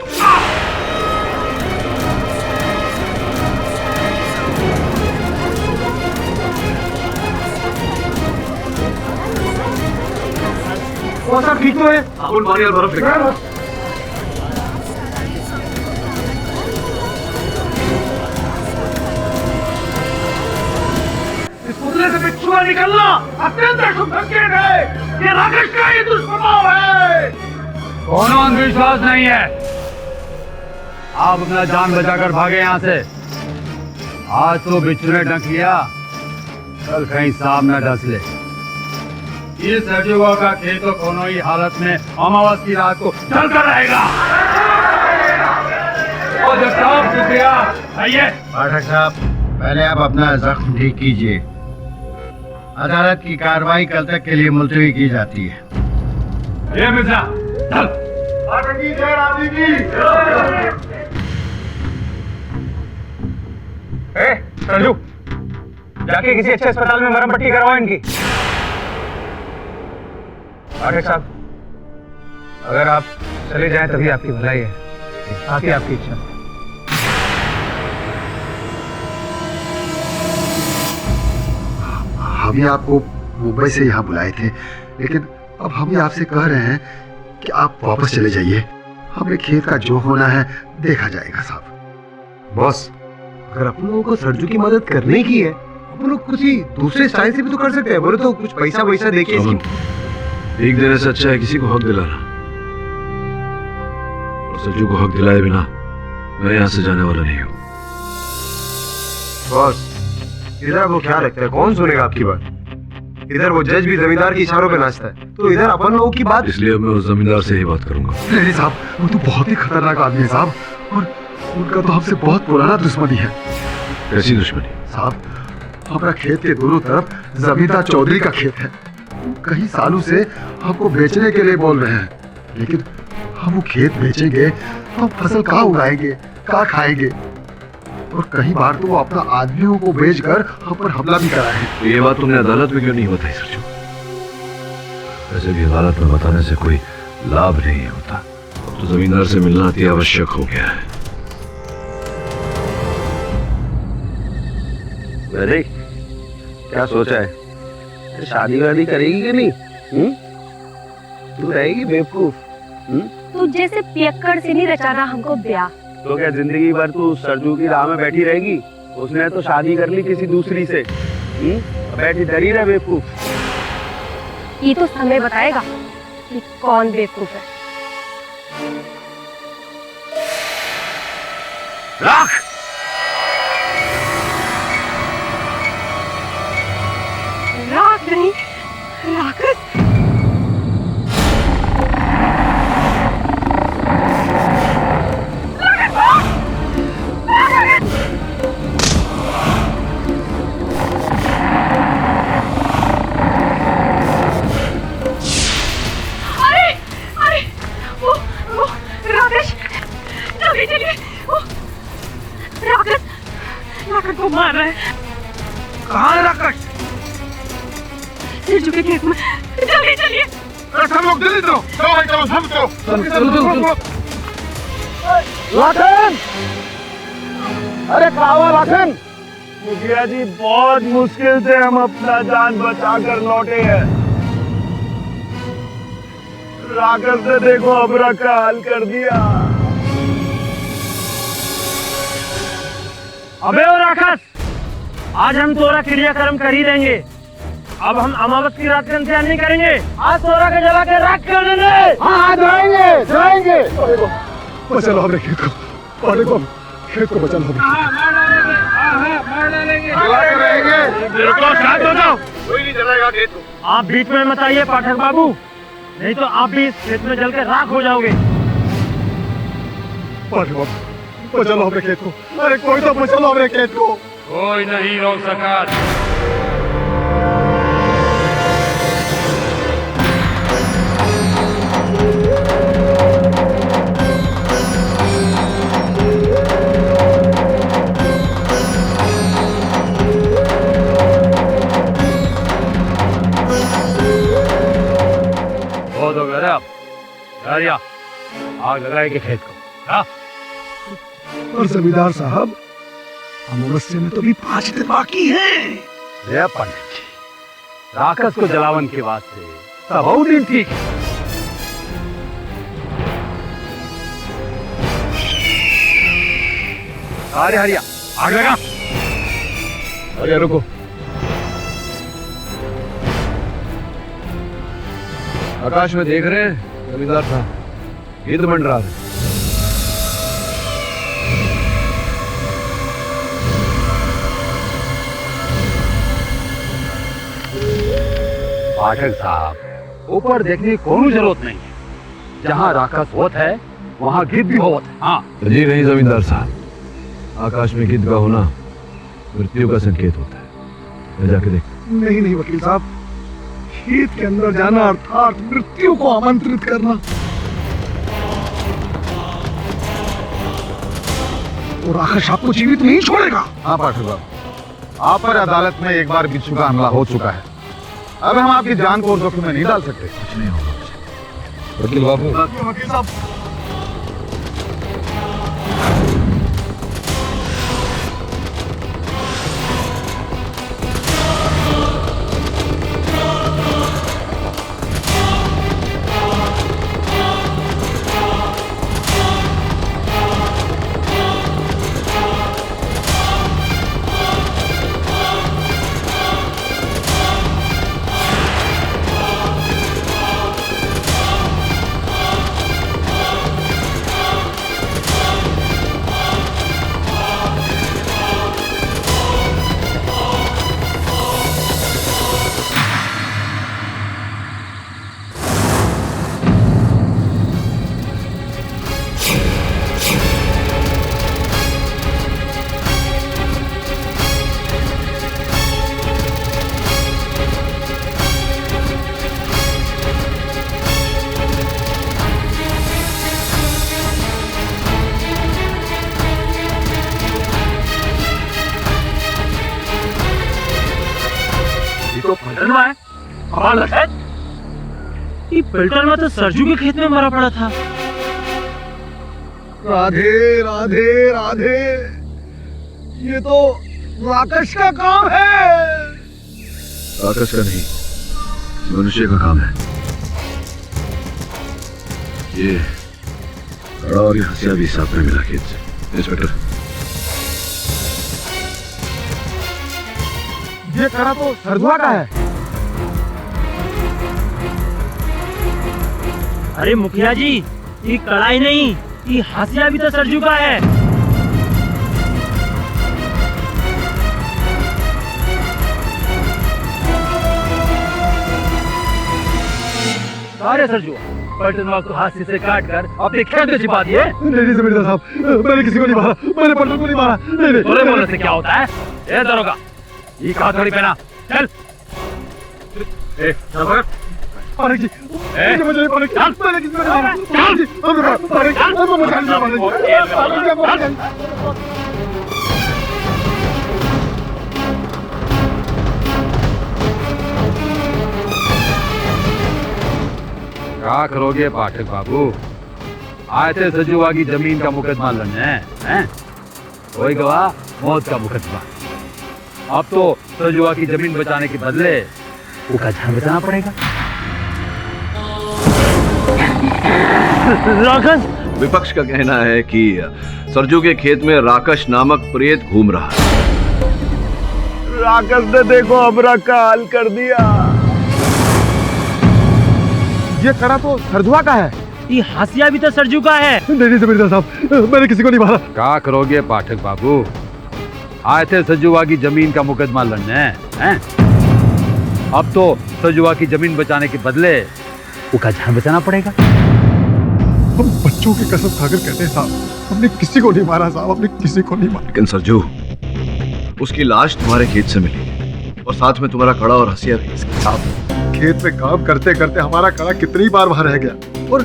[SPEAKER 8] वो सब ठीक तो है।
[SPEAKER 6] साबुन पानी और बर्फ लेकर
[SPEAKER 2] इस पुतले से बिच्छुआ निकलना अत्यंत अशुभ संकेत है। ये राकेश का ही दुष्प्रभाव है।
[SPEAKER 11] कोनो अंधविश्वास नहीं है। आप अपना जान बचाकर भागे यहाँ से। आज तो बिच्छू ने डंक लिया, कल कहीं सांप न डस ले। ये सरजुआ का खेत तो कोनो ही हालत में अमावस की रात को जलकर रहेगा। और जब साहब शुक्रिया, आइए।
[SPEAKER 8] पाठक साहब, पहले आप अपना जख्म ठीक कीजिए। अदालत की कार्रवाई कल तक के लिए मुलतवी की जाती है।
[SPEAKER 11] ये मिर्जा, चल।
[SPEAKER 2] पाठक जी, जय राधी जी।
[SPEAKER 10] सरजू, जाके किसी अच्छे अस्पताल में मरहम पट्टी करवाओ इनकी। पाठक साहब, अगर आप चले जाएं तभी आपकी भलाई है, बाकी आपकी इच्छा।
[SPEAKER 7] हम ही आपको मुंबई से यहाँ बुलाए थे, लेकिन अब हम ही आपसे कह रहे हैं कि आप वापस चले जाइए। हमें खेत का जो होना है देखा जाएगा साहब।
[SPEAKER 8] बॉस, अगर अपन लोगों को सरजू की मदद करने की है अपन लोग कुछ ही दूसरे स्टाइल से भी तो कर सकते हैं। बोले तो कुछ पैसा वैसा देके
[SPEAKER 6] अमन, एक देने से अच्छा है किसी को हक दिलाना। और सज्जू को हक दिलाए बिना मैं यहाँ से जाने वाला नहीं हूँ।
[SPEAKER 8] बॉस, इधर वो क्या रखता है, कौन सुनेगा आपकी बात? इधर वो जज भी जमींदार के इशारों पे नाचता है, तो इधर अपन लोगों की बात।
[SPEAKER 6] इसलिए मैं उस जमींदार से ही बात करूंगा।
[SPEAKER 7] नहीं साहब, वो तो बहुत ही खतरनाक आदमी है साहब, और उनका तो हमसे बहुत पुराना दुश्मनी है।
[SPEAKER 6] कैसी दुश्मनी?
[SPEAKER 7] साहब, हमारा खेत के दोनों तरफ जमींदार चौधरी का खेत है। कई सालों से हमको बेचने के लिए बोल रहे हैं, लेकिन हम वो खेत बेचेंगे तो हम फसल कहाँ उगाएंगे, कहाँ खाएंगे? और कई बार तो वो अपना आदमियों को बेचकर हम पर हमला भी कराए हैं।
[SPEAKER 6] तो ये बात तुमने अदालत में क्यों नहीं बताई सरजू? वैसे भी अदालत में बताने से कोई लाभ नहीं होता। तो जमींदार से मिलना अति आवश्यक हो गया है।
[SPEAKER 4] अरे क्या सोचा है? शादी वादी करेगी कि नहीं? तू रहेगी बेवकूफ?
[SPEAKER 5] तू जैसे पियक्कड़ से नहीं रचाना हमको ब्याह।
[SPEAKER 4] तो क्या जिंदगी भर तू सरजू की राह में बैठी रहेगी? उसने तो शादी कर ली किसी दूसरी से। बैठी डरी रहे बेवकूफ।
[SPEAKER 5] ये तो समय बताएगा कि कौन बेवकूफ है।
[SPEAKER 4] राख!
[SPEAKER 3] राख नहीं, राक्षस। राक्षस को मार रहा है।
[SPEAKER 8] कहाँ है राकेश?
[SPEAKER 3] सरजू के खेत में। जल्दी चलिए।
[SPEAKER 7] सब लोग जल्दी चलो, चलो भाई चलो, सब चलो।
[SPEAKER 1] लाखन! अरे कावा लाखन! मुखिया जी, बहुत मुश्किल से हम अपना जान बचा कर लौटे हैं। राकेश ने देखो अबरा का हाल कर दिया। अबे ओ राकेश, आज हम तोरा क्रियाक्रम कर ही देंगे। अब हम अमावस की रात का इंतजार नहीं करेंगे। आज तोरा के जला के राख कर देंगे।
[SPEAKER 7] हाँ, जाएंगे जाएंगे। बचा लो हमरे खेत को, और देखो खेत को बचा लो।
[SPEAKER 1] बिल्कुल शांत हो जाओ।
[SPEAKER 8] कोई नहीं जलाएगा खेत को।
[SPEAKER 1] आप बीच में मत आइए पाठक बाबू, नहीं तो आप भी इस खेत में जल के राख हो जाओगे।
[SPEAKER 7] बचा लो हमरे खेत को। अरे कोई तो बचा लो हमरे खेत को।
[SPEAKER 11] कोई नहीं रोक सका। बहुत हो गया अब। यारिया, आग लगाएगी खेत को। हाँ?
[SPEAKER 7] और जमींदार साहब, अमावस्या में तो भी 5 दिन बाकी हैं।
[SPEAKER 11] जय पंडित जी, राक्षस को जलावन के वास्ते सब दिन ठीक है। अरे हरिया, आग लगा।
[SPEAKER 6] अरे रुको, आकाश में देख रहे हैं जमींदार साहब, गिद्ध मंडरा रहे।
[SPEAKER 11] पाठक साहब, ऊपर देखने की कोई जरूरत नहीं है। जहाँ राक्षस होत है वहाँ गिद्ध भी होत है। हाँ
[SPEAKER 6] जी नहीं जमींदार साहब, आकाश में गिद्ध का होना मृत्यु का संकेत होता है। मैं जाके देख।
[SPEAKER 7] नहीं नहीं वकील साहब, खेत के अंदर जाना अर्थात मृत्यु को आमंत्रित करना। और राकेश आपको जीवित नहीं छोड़ेगा।
[SPEAKER 8] हाँ पाठक बाबू, आप पर अदालत में एक बार बिच्छू का हमला हो चुका है। अब हम आपकी जान को जोखिम में नहीं डाल सकते।
[SPEAKER 6] कुछ नहीं होगा वकील बाबू।
[SPEAKER 7] वकील साहब,
[SPEAKER 1] ये पलटन में तो सरजू के खेत में मरा पड़ा था।
[SPEAKER 2] राधे राधे राधे, ये तो राकेश का काम है।
[SPEAKER 6] राकेश का नहीं, मनुष्य का काम है। ये कड़ा और ये हंसिया भी साथ में मिला खेत से। इंस्पेक्टर,
[SPEAKER 2] ये कड़ा तो सरजुआ का है।
[SPEAKER 1] अरे मुखिया जी, ये कड़ाई नहीं, ये हासिया भी तो सरजू का है। सारे सरजू पलटनवा को हाथ से काट कर अपने खेत में छिपा दिए।
[SPEAKER 2] नहीं जमींदार साहब, मैंने किसी को नहीं मारा, मैंने पलटन को नहीं मारा। नहीं
[SPEAKER 1] बोले बोलने से क्या होता है? ए दरोगा, ये कहा थोड़ी पहना, चल। ए चल
[SPEAKER 2] पारिक जी, मुझे पारिक जी, मैंने किसी को नहीं मारा। पारिक जी, पारिक
[SPEAKER 11] क्या करोगे पाठक बाबू? आए थे सजुआ की जमीन का मुकदमा लड़ने, हैं? कोई गवाह, मौत का मुकदमा। अब तो सजुआ की जमीन बचाने के बदले उसका जान बचाना पड़ेगा।
[SPEAKER 1] राकेश,
[SPEAKER 6] विपक्ष का कहना है कि सरजू के खेत में राकेश नामक प्रेत घूम रहा है।
[SPEAKER 2] राकेश ने देखो हमरा का हाल कर दिया। ये कड़ा तो सरजुआ का है।
[SPEAKER 1] ये हासिया भी तो सरजू का है।
[SPEAKER 2] नहीं जमींदार साहब, मैंने किसी को नहीं मारा।
[SPEAKER 11] क्या करोगे पाठक बाबू? आए थे सजुआ की जमीन का मुकदमा लड़ने, हैं? अब तो सजुआ की जमीन बचाने के बदले उसका जान बचाना पड़ेगा।
[SPEAKER 2] हम बच्चों की कसम खाकर कहते हैं साहब, हमने किसी को नहीं मारा साहब, हमने किसी को नहीं मारा।
[SPEAKER 6] लेकिन सरजू, उसकी लाश तुम्हारे खेत से मिली और साथ में तुम्हारा कड़ा और हंसिया भी।
[SPEAKER 2] साहब, खेत में काम करते करते हमारा कड़ा कितनी बार वहां रह गया, और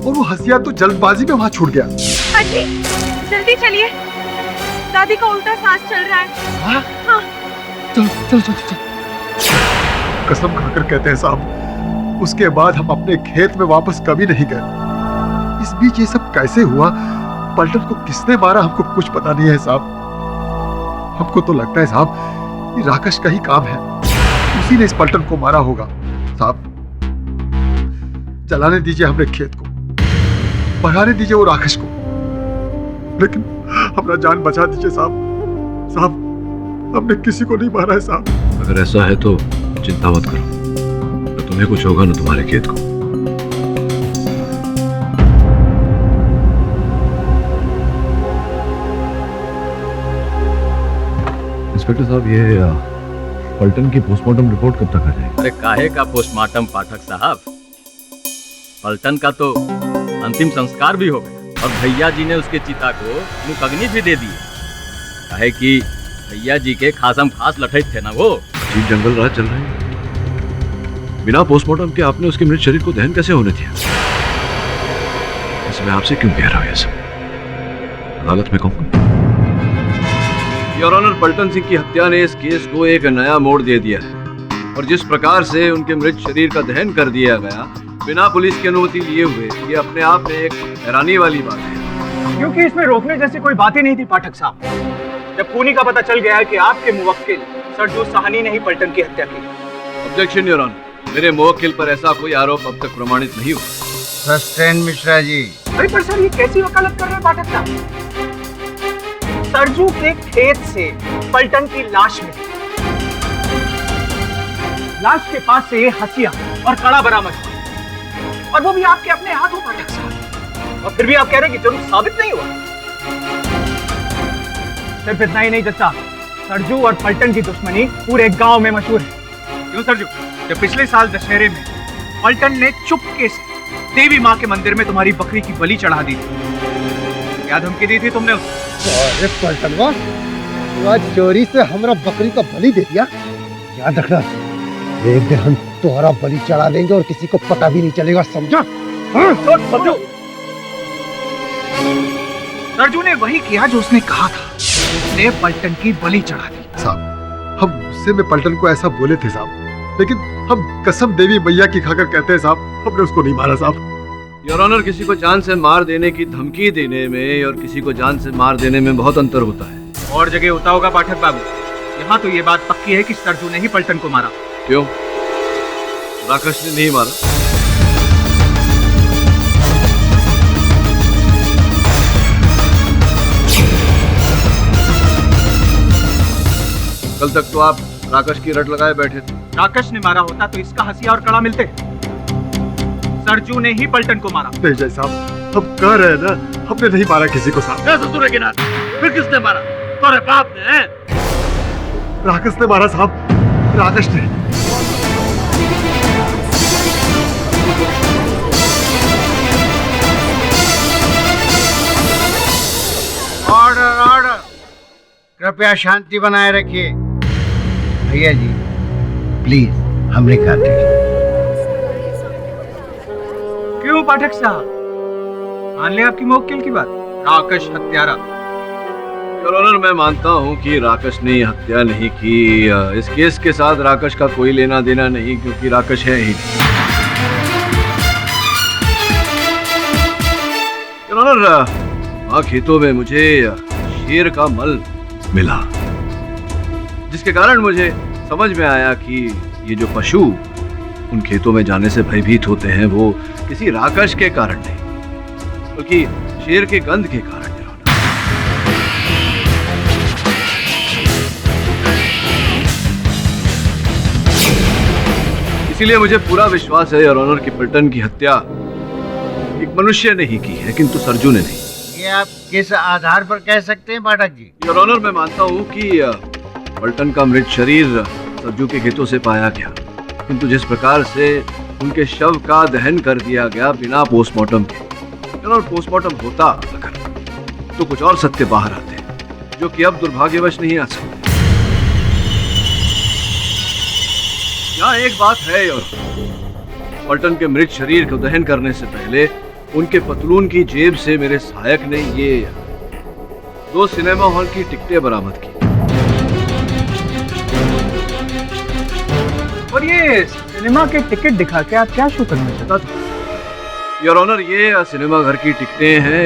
[SPEAKER 2] वो हंसिया तो जल्दबाजी में वहां छूट गया।
[SPEAKER 3] अजी, जल्दी चलिए, दादी का उल्टा सांस चल रहा है। हाँ?
[SPEAKER 2] चल चल चल चल। कसम खाकर कहते हैं साहब, उसके बाद हम अपने खेत में वापस कभी नहीं गए। इस बीच ये सब कैसे हुआ, पलटन को किसने मारा, हमको कुछ पता नहीं है साहब। हमको तो लगता है साहब, ये राकेश का ही काम है, उसी ने इस पलटन को मारा होगा। साहब, जलाने दीजिए हमने खेत को, बढ़ाने दीजिए वो राकेश को, लेकिन हमारा जान बचा दीजिए साहब। साहब, हमने किसी को नहीं मारा है साहब।
[SPEAKER 6] अगर ऐसा है तो चिंता मत करो, न तुम्हें कुछ होगा न तुम्हारे खेत को। इंस्पेक्टर साहब, ये पलटन की पोस्टमार्टम रिपोर्ट कब तक आ जाएगी?
[SPEAKER 9] अरे काहे का पोस्टमार्टम पाठक साहब? पलटन का तो अंतिम संस्कार भी हो गया और भैया जी ने उसके चिता को मुकग्नि भी दे दी। काहे कि भैया जी के खासम खास लठैत थे ना वो।
[SPEAKER 6] अजीब जंगल राज चल रही है। बिना पोस्टमार्टम के आपने उसके मृत शरीर को दहन कैसे होने दिया? इसमें आपसे क्यों कह रहा हूं ये सब? अदालत में कहूंगा। योर ऑनर, पलटन सिंह की हत्या ने इस केस को एक नया मोड़ दे दिया है और जिस प्रकार से उनके मृत शरीर का दहन कर दिया गया बिना पुलिस की अनुमति लिए हुए, ये अपने आप में एक हैरानी वाली बात है।
[SPEAKER 10] क्योंकि इसमें रोकने जैसी कोई बात ही नहीं थी पाठक साहब। जब खूनी का पता चल गया है कि आपके मुवक्किल सरजू साहनी ने ही पलटन की हत्या की।
[SPEAKER 6] ऑब्जेक्शन योर ऑनर, मेरे मुवक्किल पर ऐसा कोई आरोप अब तक प्रमाणित नहीं हुआ।
[SPEAKER 8] सस्टेन मिश्रा जी।
[SPEAKER 10] अरे पर सर, ये कैसी वकालत कर रहे हैं पाठक साहब? सरजू के खेत से पलटन की लाश मिली, लाश के पास से ये हंसिया और कड़ा बरामद हुआ, और वो भी आपके अपने हाथों पाठक साहब। और फिर भी आप कह रहे हैं कि जरूर साबित नहीं हुआ। सिर्फ इतना ही नहीं जज साहब, सरजू और पलटन की दुश्मनी पूरे गांव में मशहूर है। क्यों सरजू? जब पिछले साल दशहरे में पलटन ने चुपके से देवी माँ के मंदिर में तुम्हारी बकरी की बलि चढ़ा दी थी, क्या धमकी दी थी तुमने उसे?
[SPEAKER 8] अरे पलटनवा, तू आज चोरी से हमरा बकरी का बलि दे दिया। याद रखना, एक दिन हम तुम्हारा बलि चढ़ा देंगे और किसी को पता भी नहीं चलेगा, समझा?
[SPEAKER 10] सरजू, सरजू ने वही किया जो उसने कहा था, उसने पलटन की बलि चढ़ा दी।
[SPEAKER 2] साहब, हम गुस्से में पलटन को ऐसा बोले थे साहब,
[SPEAKER 7] लेकिन हम कसम देवी मैया की खाकर कहते हैं साहब, हमने उसको नहीं मारा साहब।
[SPEAKER 6] योर ऑनर, किसी को जान से मार देने की धमकी देने में और किसी को जान से मार देने में बहुत अंतर होता है।
[SPEAKER 10] और जगह होता होगा पाठक बाबू, यहाँ तो ये बात पक्की है कि सरजू ने ही पलटन को मारा।
[SPEAKER 6] क्यों? राकेश ने नहीं मारा? कल तक तो आप राकेश की रट लगाए बैठे थे।
[SPEAKER 10] राकेश ने मारा होता तो इसका हंसिया और कड़ा मिलते। सरजू ने ही पलटन को मारा।
[SPEAKER 7] नहीं जय साहब, हम कह रहे हैं ना, हमने नहीं मारा किसी को साहब।
[SPEAKER 11] ससुर के नाथ, फिर किसने मारा? तुम्हारे बाप ने?
[SPEAKER 7] राकेश ने मारा साहब, राकेश ने।
[SPEAKER 8] ऑर्डर ऑर्डर, कृपया शांति बनाए रखिए। भैया जी प्लीज हमने काटे।
[SPEAKER 10] क्यों पाठक साहब, मान ले आपकी मौकिल की बात। राकेश हत्यारा।
[SPEAKER 6] योर ऑनर, मैं मानता हूं कि राकेश ने ये हत्या नहीं की। इस केस के साथ राकेश का कोई लेना देना नहीं, क्योंकि राकेश है ही नहीं। योर ऑनर, वहां खेतों में मुझे शेर का मल मिला, जिसके कारण मुझे समझ में आया कि ये जो पशु उन खेतों में जाने से भयभीत होते हैं वो किसी राकेश के कारण नहीं, बल्कि शेर के गंध के कारण। इसीलिए मुझे पूरा विश्वास है योर ऑनर कि पलटन की हत्या एक मनुष्य ने ही की है, किंतु सरजू ने नहीं।
[SPEAKER 8] ये आप किस आधार पर कह सकते हैं पाठक जी?
[SPEAKER 6] योर ऑनर, मैं मानता हूँ कि पलटन का मृत शरीर सरजू के खेतों से पाया गया, किंतु जिस प्रकार से उनके शव का दहन कर दिया गया बिना पोस्टमार्टम के, योर ऑनर, पोस्टमार्टम होता अगर तो कुछ और सत्य बाहर आते, जो कि अब दुर्भाग्यवश नहीं आ सकते। यहाँ एक बात है योर ऑनर, पलटन के मृत शरीर को दहन करने से पहले उनके पतलून की जेब से मेरे सहायक ने ये 2 सिनेमा हॉल की टिकटें बरामद की।
[SPEAKER 10] और ये सिनेमा के टिकट दिखा के आप क्या शो करना चाहता था?
[SPEAKER 6] योर ऑनर, ये सिनेमा घर की टिकटें हैं।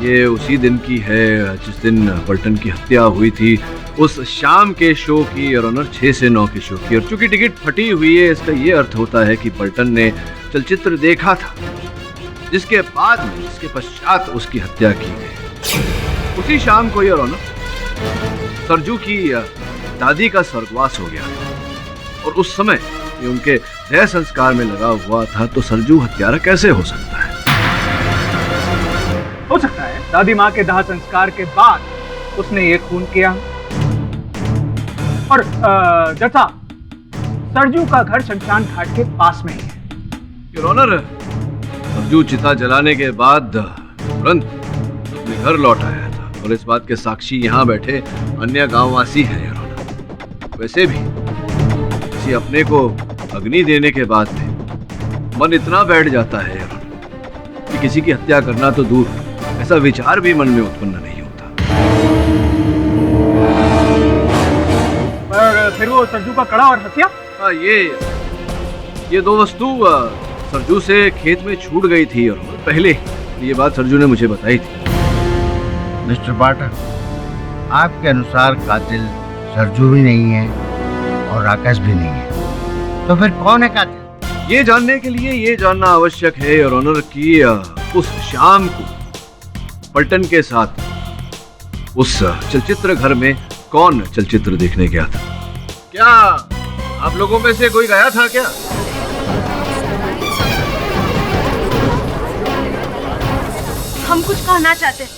[SPEAKER 6] ये उसी दिन की है जिस दिन पलटन की हत्या हुई थी, उस शाम के शो की योर ऑनर, 6 से 9 के शो की। और चूंकि टिकट फटी हुई है, इसका ये अर्थ होता है कि पलटन ने चलचित्र देखा था, जिसके बाद में, जिसके पश्चात उसकी हत्या की गई। उसी शाम को योर ऑनर, सरजू की दादी का स्वर्गवास हो गया और उस समय ये उनके देह संस्कार में लगा हुआ था, तो सरजू हत्यारा कैसे हो सकता है?
[SPEAKER 10] हो सकता है दादी माँ के दाह संस्कार के बाद उसने ये खून किया। और जैसा सरजू का घर शमशान घाट के पास में ही है।
[SPEAKER 6] योर ऑनर, सरजू चिता जलाने के बाद तुरंत अपने घर लौट आया था, और इस बात के साक्षी यहाँ बैठे अन्य गांववासी हैं योर ऑनर। वैसे भी किसी अपने को अग्नि देने के बाद में मन इतना बैठ जाता है योर ऑनर कि किसी की हत्या करना तो दूर, ऐसा विचार भी मन में उत्पन्न नहीं होता।
[SPEAKER 10] पर फिर वो सरजू का कड़ा और हथिया?
[SPEAKER 6] हाँ, ये 2 वस्तु सरजू से खेत में छूट गई थी और पहले ये बात सरजू ने मुझे बताई थी।
[SPEAKER 8] मिस्टर पाठक, आपके अनुसार कातिल सरजू भी नहीं है और राकेश भी नहीं है, तो फिर कौन है कातिल?
[SPEAKER 6] ये जानने के लिए ये जानना आवश्यक है योर ऑनर कि उस शाम को पलटन के साथ उस चलचित्र घर में कौन चलचित्र देखने गया था। क्या आप लोगों में से कोई गया था क्या?
[SPEAKER 3] हम कुछ कहना चाहते हैं।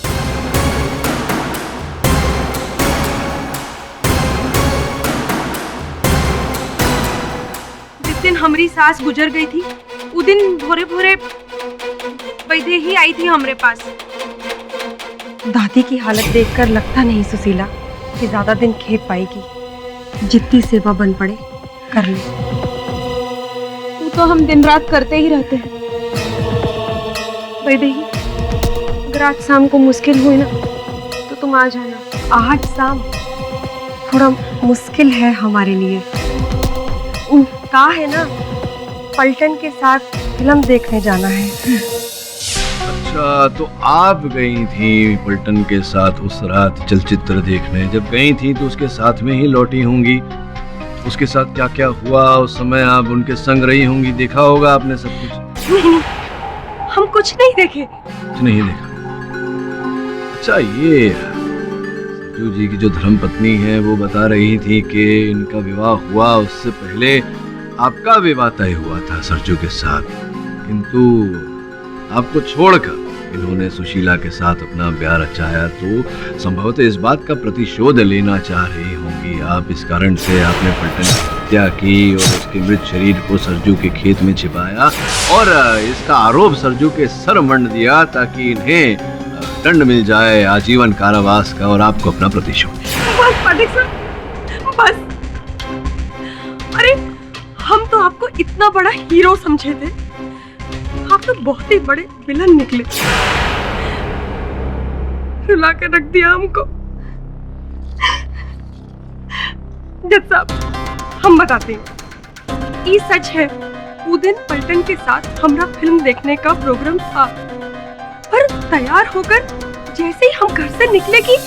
[SPEAKER 3] जिस दिन हमारी सास गुजर गई थी, उस दिन भोरे भोरे वैदे ही आई थी हमारे पास।
[SPEAKER 5] दादी की हालत देखकर लगता नहीं सुशीला कि ज्यादा दिन खेप पाएगी। जितनी सेवा बन पड़े कर ले।
[SPEAKER 3] वो तो हम दिन रात करते ही रहते हैं। वैदेही, अगर आज शाम को मुश्किल हुई ना तो तुम आ जाना।
[SPEAKER 5] आज शाम थोड़ा मुश्किल है हमारे लिए।
[SPEAKER 3] कहा है ना, पलटन के साथ फिल्म देखने जाना है।
[SPEAKER 6] अच्छा, तो आप गई थी पलटन के साथ उस रात चलचित्र देखने। जब गई थी तो उसके साथ में ही लौटी होंगी। उसके साथ क्या क्या हुआ उस समय, आप उनके संग रही होंगी, देखा होगा आपने सब कुछ।
[SPEAKER 3] नहीं, हम कुछ नहीं देखे।
[SPEAKER 6] कुछ नहीं देखा। अच्छा, ये सरजू जी की जो धर्मपत्नी है वो बता रही थी कि इनका विवाह हुआ उससे पहले आपका विवाह तय हुआ था सरजू के साथ, किंतु आपको छोड़कर इन्होंने सुशीला के साथ अपना ब्याह रचाया। तो संभवतः इस बात का प्रतिशोध लेना चाह रही होंगी आप। इस कारण से आपने पलटन की हत्या की और उसके मृत शरीर को सरजू के खेत में छिपाया और इसका आरोप सरजू के सर मंड दिया ताकि इन्हें दंड मिल जाए आजीवन कारावास का और आपको अपना प्रतिशोध।
[SPEAKER 3] बस पाठक साहब, बस। अरे हम तो आपको इतना बड़ा हीरो समझे थे, आप तो बहुत ही बड़े विलन निकले। रुला कर रख दिया हमको। जज साहब, हम बताते हैं, ये सच है, वो दिन पलटन के साथ हमरा फिल्म देखने का प्रोग्राम था, पर तैयार होकर जैसे ही हम घर से निकले कि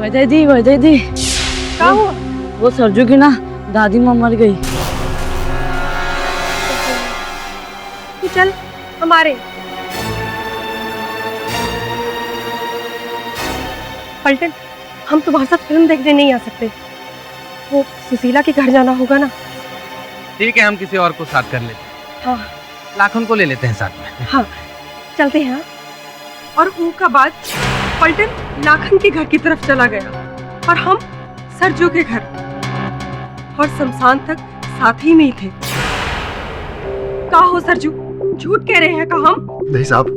[SPEAKER 5] वजह दी
[SPEAKER 3] क्या हुआ?
[SPEAKER 5] वो सरजू की ना दादी माँ मर गई।
[SPEAKER 3] तू चल हमारे। पलटन, हम तुम्हारे साथ फिल्म देखने नहीं आ सकते, वो सुशीला के घर जाना होगा ना।
[SPEAKER 10] ठीक है, हम किसी और को साथ कर लेते हैं।
[SPEAKER 3] हाँ,
[SPEAKER 10] लाखन को ले लेते हैं साथ में।
[SPEAKER 3] हाँ चलते हैं। और वो का बाद पलटन लाखन के घर की तरफ चला गया और हम सरजू के घर और शमशान तक साथ ही में ही थे। का हो सरजू, झूठ कह रहे हैं का हम?
[SPEAKER 7] नहीं साहब,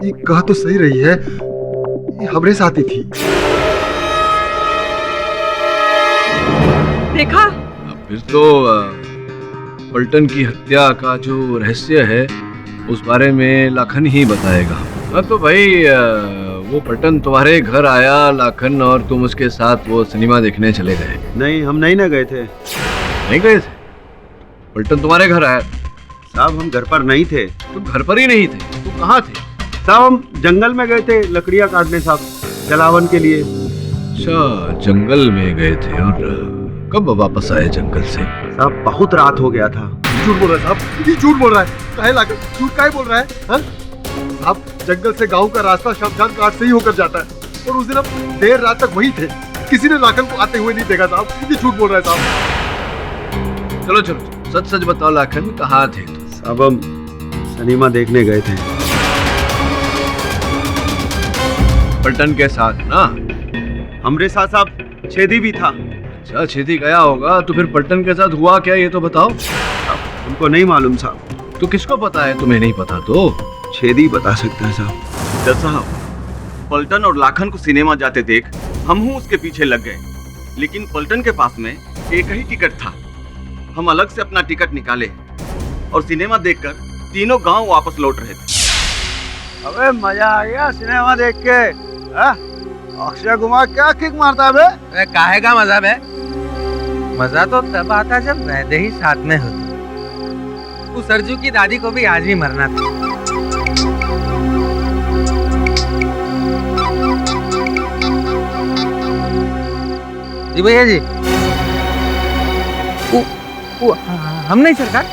[SPEAKER 7] ये कहा तो सही रही है, ये हमारे साथ ही थी।
[SPEAKER 3] देखा?
[SPEAKER 6] फिर तो पलटन की हत्या का जो रहस्य है उस बारे में लाखन ही बताएगा। तो भाई वो पलटन तुम्हारे घर आया लाखन, और तुम उसके साथ वो सिनेमा देखने चले गए?
[SPEAKER 8] नहीं, हम नहीं ना गए थे।
[SPEAKER 6] नहीं गए थे? पलटन तुम्हारे घर आया?
[SPEAKER 8] साहब हम घर पर नहीं थे।
[SPEAKER 6] तुम घर पर ही नहीं थे? तुम कहाँ थे?
[SPEAKER 8] साहब हम जंगल में गए थे लकड़ियाँ काटने साहब, जलावन के लिए।
[SPEAKER 6] अच्छा, जंगल में गए थे। और कब वापस आए जंगल से?
[SPEAKER 8] साहब बहुत रात हो गया था।
[SPEAKER 7] झूठ बोल रहा है साहब, ये झूठ बोल रहा है। काहे लाकर झूठ काहे बोल रहा है? हाँ? साहब जंगल से गांव का रास्ता शमशान घाट से ही होकर जाता है, और उस दिन हम देर रात तक वहीं थे। किसी ने लाखन को आते हुए नहीं देखा साहब, ये झूठ बोल रहा है साहब।
[SPEAKER 6] चलो चलो, सच सच बताओ लाखन, कहाँ थे?
[SPEAKER 8] साहब हम सिनेमा देखने गए थे।
[SPEAKER 6] पलटन के साथ ना?
[SPEAKER 8] हमरे साथ साहब छेदी भी था।
[SPEAKER 6] अच्छा, छेदी गया होगा, तो फिर पलटन के साथ हुआ क्या ये तो बताओ।
[SPEAKER 8] हमको नहीं मालूम साहब।
[SPEAKER 6] तो किसको पता है? तुम्हें नहीं पता तो
[SPEAKER 8] छेदी बता सकता है साहब।
[SPEAKER 12] जज साहब, पलटन और लाखन को सिनेमा जाते देख हम हूँ उसके पीछे लग गए, लेकिन पलटन के पास में एक ही टिकट था। हम अलग से अपना टिकट निकाले और सिनेमा देखकर तीनों गांव वापस लौट रहे थे।
[SPEAKER 8] अबे मजा आ गया सिनेमा देख के। अक्षय कुमार क्या किक मारता है बे?
[SPEAKER 10] काहे का मजा बे? मजा तो तब आता जब वैदे ही साथ में होते। उस सरजू की दादी को भी आज ही मरना था। जी भैया जी, हम नहीं सरकार।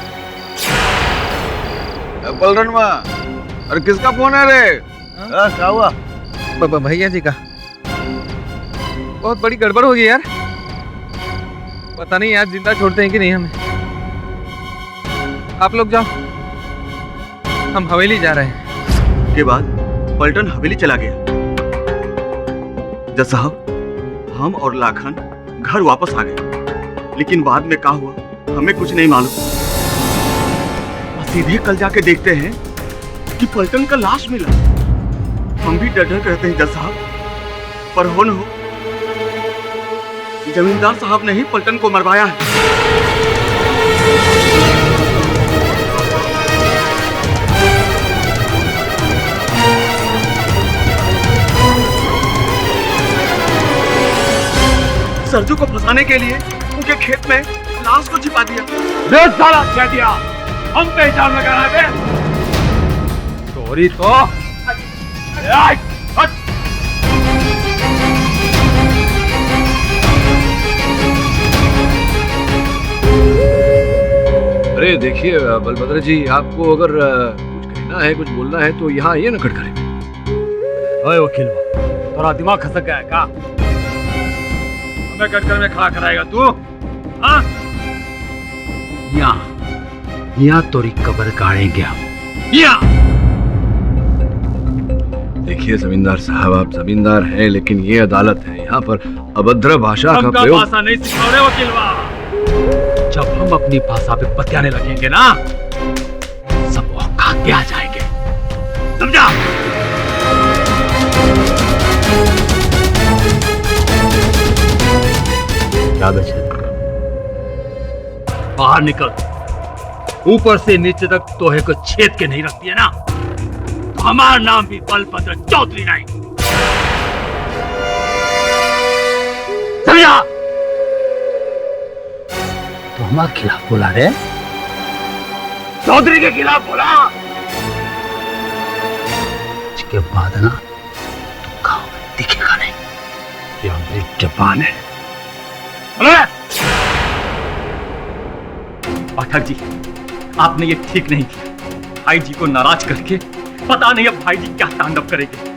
[SPEAKER 4] पलटन में, अरे किसका फोन है रे?
[SPEAKER 8] क्या हुआ?
[SPEAKER 10] भैया जी का बहुत बड़ी गड़बड़ हो गई यार। पता नहीं यार जिंदा छोड़ते हैं कि नहीं हमें। आप लोग जाओ, हम हवेली जा रहे हैं।
[SPEAKER 12] के बाद पलटन हवेली चला गया। जज साहब, हम और लाखन घर वापस आ गए, लेकिन बाद में क्या हुआ हमें कुछ नहीं मालूम। सीधे कल जाके देखते हैं कि पलटन का लाश मिला। हम भी डर डर रहते हैं जज साहब, पर हो न हो जमींदार साहब ने ही पलटन को मरवाया है। सरजू को फंसाने के लिए उनके खेत में लाश को छिपा दिया।
[SPEAKER 11] देख साला कह दिया, हम पे इल्जाम लगा रहे थे। चोरी तो
[SPEAKER 6] अरे देखिए बलभद्र जी, आपको अगर कुछ कहना है, कुछ बोलना है तो यहाँ आइए ना खटखरे।
[SPEAKER 11] ओए वकील, थोड़ा दिमाग खसक गया क्या? हमें कटकर में खड़ा कराएगा तू? हाँ? यहाँ तोरी कब्र गाड़ेंगे हम।
[SPEAKER 6] देखिए जमींदार साहब, आप जमींदार हैं लेकिन ये अदालत है, यहाँ पर अभद्र भाषा का प्रयोग।
[SPEAKER 11] भाषा नहीं सिखा रहे वकीलवा। जब हम अपनी भाषा पे बतियाने लगेंगे ना, सब औकात पे आ जाएंगे, समझा? क्या बचे? बाहर निकल, ऊपर से नीचे तक तोहे को छेद के नहीं रख दिया ना, तो हमारा नाम भी बलभद्र चौधरी नहीं, समझा? तो हमारे खिलाफ बोला रे? चौधरी के खिलाफ बोला? इसके बाद ना तो गांव में दिखेगा नहीं, ये हमारी जबान है। पाठक जी, आपने ये ठीक नहीं किया। भाई जी को नाराज करके पता नहीं अब भाई जी क्या तांडव करेंगे।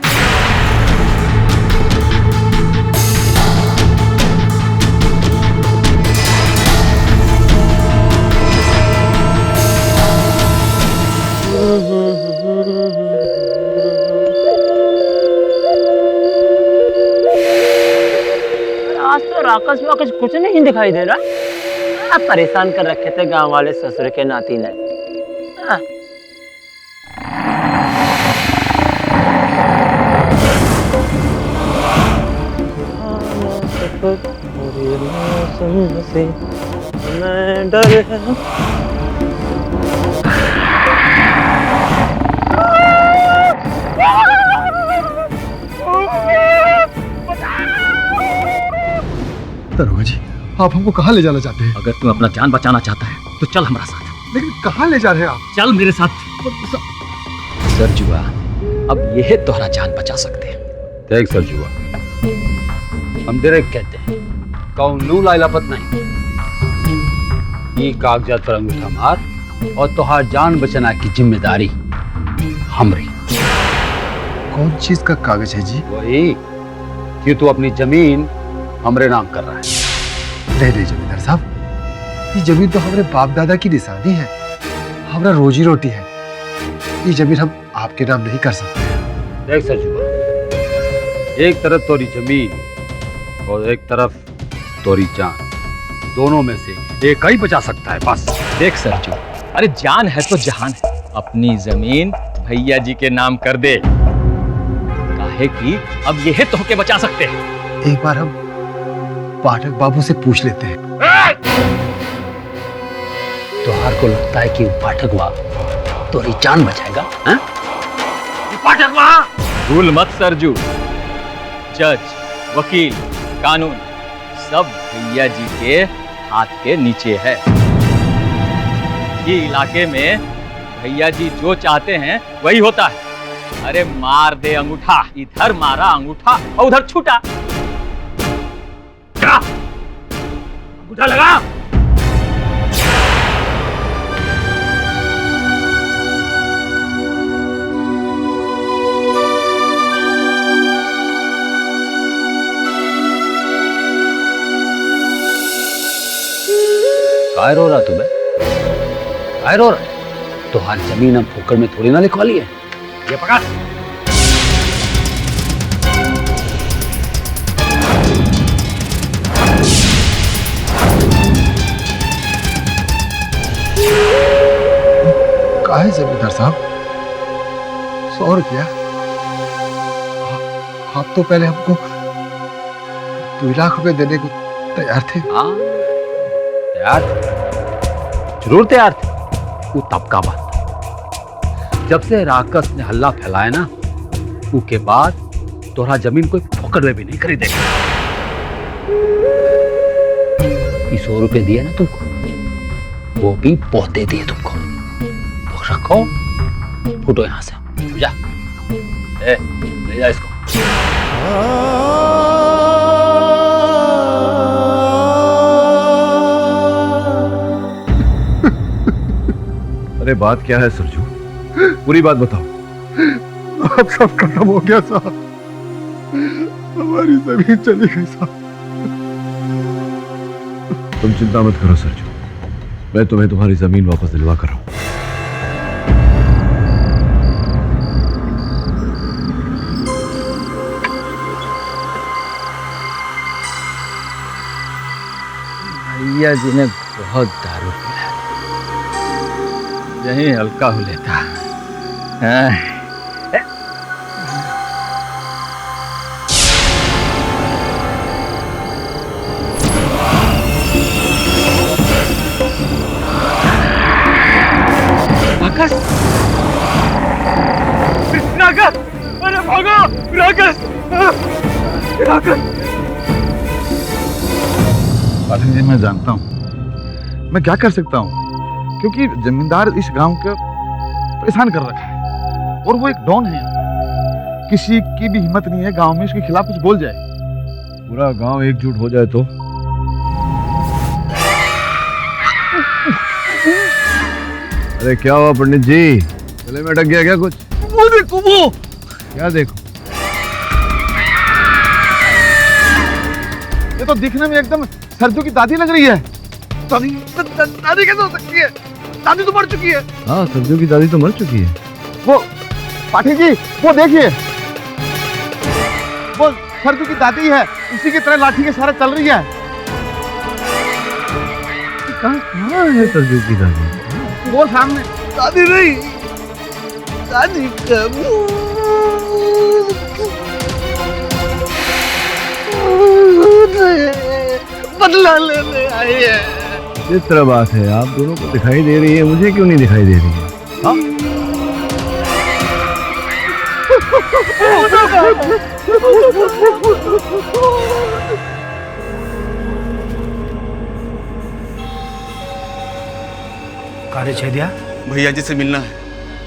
[SPEAKER 1] आज तो राकस वाकस कुछ नहीं दिखाई दे रहा। परेशान कर रखे थे गांव वाले ससुर के नाती ने। मैं डर
[SPEAKER 7] दरोगा जी, आप हमको कहाँ ले जाना चाहते हैं?
[SPEAKER 9] अगर तुम अपना जान बचाना चाहता है तो चल हमारा साथ।
[SPEAKER 7] लेकिन कहाँ ले जा रहे हैं आप?
[SPEAKER 9] चल मेरे साथ। सरजुआ, अब यह तोहरा जान बचा सकते हैं।
[SPEAKER 11] देख सरजुआ, हम डायरेक्ट कहते हैं, कौनू लाइलापत नहीं। ये कागजात पर अंगूठा मार और तोहार जान बचाना की जिम्मेदारी हमरी।
[SPEAKER 7] कौन चीज का कागज है जी?
[SPEAKER 11] वही कि तू अपनी जमीन हमरे नाम कर रहा है।
[SPEAKER 7] नहीं जमींदार साहब, ये जमीन तो हमारे बाप दादा की निशानी है, हमारा रोजी रोटी है। ये जमीन हम आपके नाम नहीं कर सकते।
[SPEAKER 11] देख सरजुआ, एक तरफ तोरी जमीन और एक तरफ तोरी जान, दोनों में से एक ही बचा सकता है बस।
[SPEAKER 9] देख सरजू, अरे जान है तो जहान है। अपनी जमीन भैया जी के नाम कर दे, काहे कि अब यह तो के बचा सकते हैं।
[SPEAKER 7] एक बार हम पाठक बाबू से पूछ लेते हैं।
[SPEAKER 11] तोहार को लगता है कि पाठक बाबू तोरी जान बचाएगा? पाठक बाबू
[SPEAKER 9] भूल मत सरजू, जज, वकील, कानून सब भैया जी के हाथ के नीचे है। ये इलाके में भैया जी जो चाहते हैं वही होता है। अरे मार दे अंगूठा, इधर मारा अंगूठा और उधर छूटा।
[SPEAKER 11] क्या अंगूठा लगा? काय रो रहा तुम्हें? काय रो रहा? तुम्हारी जमीन हम फुकड़ में थोड़ी ना लिखवा ली है। ये पकड़।
[SPEAKER 7] काहे जमींदार साहब? 100 रुपया? आप तो पहले हमको 2 लाख रुपए देने को तैयार थे।
[SPEAKER 11] हाँ तैयार, जरूर तैयार थे। वो तब का बात, जब से राकस ने हल्ला फैलाया ना, उसके बाद तोरा जमीन कोई फोकड़ में भी नहीं खरीदेगा।
[SPEAKER 13] 100 रुपए दिए ना तुमको, वो भी पौधे दिए तुमको, तो रखो, फूटो यहाँ से, जा, ले जा इसको।
[SPEAKER 6] अरे बात क्या है सरजू, पूरी बात बताओ।
[SPEAKER 7] अब सब खत्म हो गया साहब, हमारी जमीन चली गई साहब।
[SPEAKER 6] तुम चिंता मत करो सरजू, मैं तुम्हें तुम्हारी जमीन वापस दिलवा कर रहा हूं।
[SPEAKER 13] भैया जी ने बहुत दारू पिया, यही हल्का हो लेता।
[SPEAKER 1] राकेश, अरे भागो राकेश, राकेश।
[SPEAKER 7] पाठक जी, मैं जानता हूँ मैं क्या कर सकता हूँ, क्योंकि जमींदार इस गांव को परेशान कर रखा है और वो एक डॉन है। किसी की भी हिम्मत नहीं है गांव में इसके खिलाफ कुछ बोल जाए।
[SPEAKER 6] पूरा गांव एकजुट हो जाए तो। अरे क्या हुआ पंडित जी, गले में अटक गया क्या कुछ?
[SPEAKER 2] वो देखो, वो
[SPEAKER 6] क्या देखो?
[SPEAKER 7] ये तो दिखने में एकदम सरजू की दादी लग रही है। दादी कैसे हो सकती है? दादी तो मर चुकी है।
[SPEAKER 6] हाँ, सरजू की दादी तो मर चुकी है।
[SPEAKER 7] वो पाठी जी, वो देखिए, वो सरजू की दादी है, उसी की तरह लाठी के सहारे चल रही है।
[SPEAKER 6] कहाँ है सरजू की दादी?
[SPEAKER 7] वो सामने।
[SPEAKER 2] दादी नहीं, दादी बदला लेने आई है।
[SPEAKER 6] इस तरह बात है, आप दोनों को दिखाई दे रही है, मुझे क्यों नहीं दिखाई दे रही है? हाँ?
[SPEAKER 8] कार्य छेदिया,
[SPEAKER 12] भैया जी से मिलना है,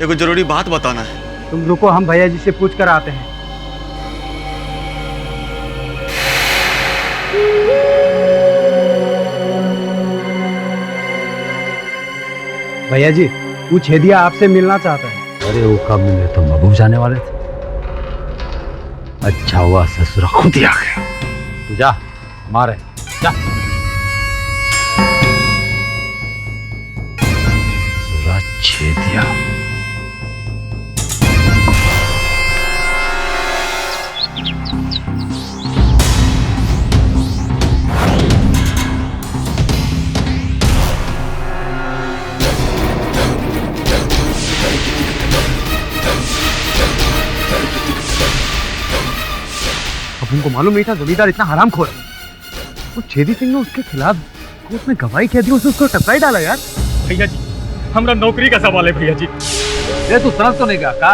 [SPEAKER 12] एक जरूरी बात बताना है।
[SPEAKER 8] तुम रुको, हम भैया जी से पूछ कर आते हैं। भैया जी, वो छेदिया आपसे मिलना चाहता है।
[SPEAKER 13] अरे वो कब मिले, तो महबूब जाने वाले थे। अच्छा हुआ ससुरा खुद ही आ गया। तू जा, मारे जा। ससुरा छेदिया।
[SPEAKER 8] अब उनको मालूम नहीं था जमींदार इतना हरामखोर है। वो छेदी सिंह ने उसके खिलाफ कोर्ट में गवाही कह दी, उसको टपकाई डाला यार।
[SPEAKER 9] भैया जी, हमारा नौकरी का सवाल है भैया जी।
[SPEAKER 13] ये तू समझ तो नहीं गया का?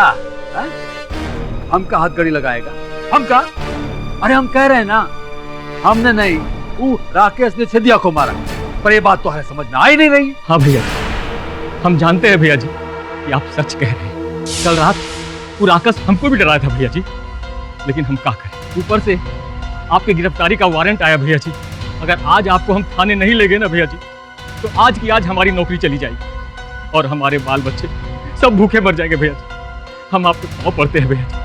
[SPEAKER 13] हम का हाथ गड़ी लगाएगा? हम का? अरे हम कह रहे हैं ना, हमने नहीं, वो राकेश ने छेदिया को मारा। पर ये बात तो है समझ में आ ही नहीं रही।
[SPEAKER 9] हाँ भैया, हम जानते हैं भैया जी कि आप सच कह रहे हैं। कल रात वो राकेश हमको भी डराया था भैया जी, लेकिन हम क्या करें, ऊपर से आपकी गिरफ्तारी का वारंट आया भैया जी। अगर आज आपको हम थाने नहीं ले गए ना भैया जी, तो आज की आज हमारी नौकरी चली जाएगी और हमारे बाल बच्चे सब भूखे मर जाएंगे भैया जी। हम आपको पाँव पड़ते हैं भैया जी,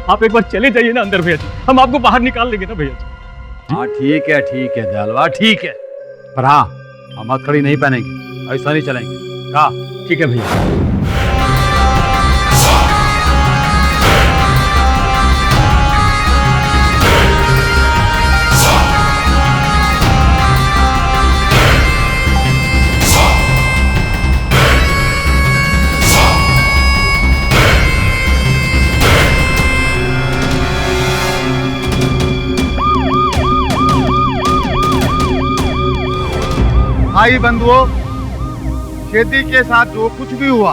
[SPEAKER 9] आप एक बार चले जाइए ना अंदर भैया जी, हम आपको बाहर निकाल लेंगे ना भैया जी।
[SPEAKER 13] हाँ ठीक है दयालवा, ठीक है, पर हाँ हम हथकड़ी नहीं पहनेंगे, ऐसा नहीं चलेंगे। हाँ
[SPEAKER 9] ठीक है भैया।
[SPEAKER 7] भाई बंधुओं, खेती के साथ जो कुछ भी हुआ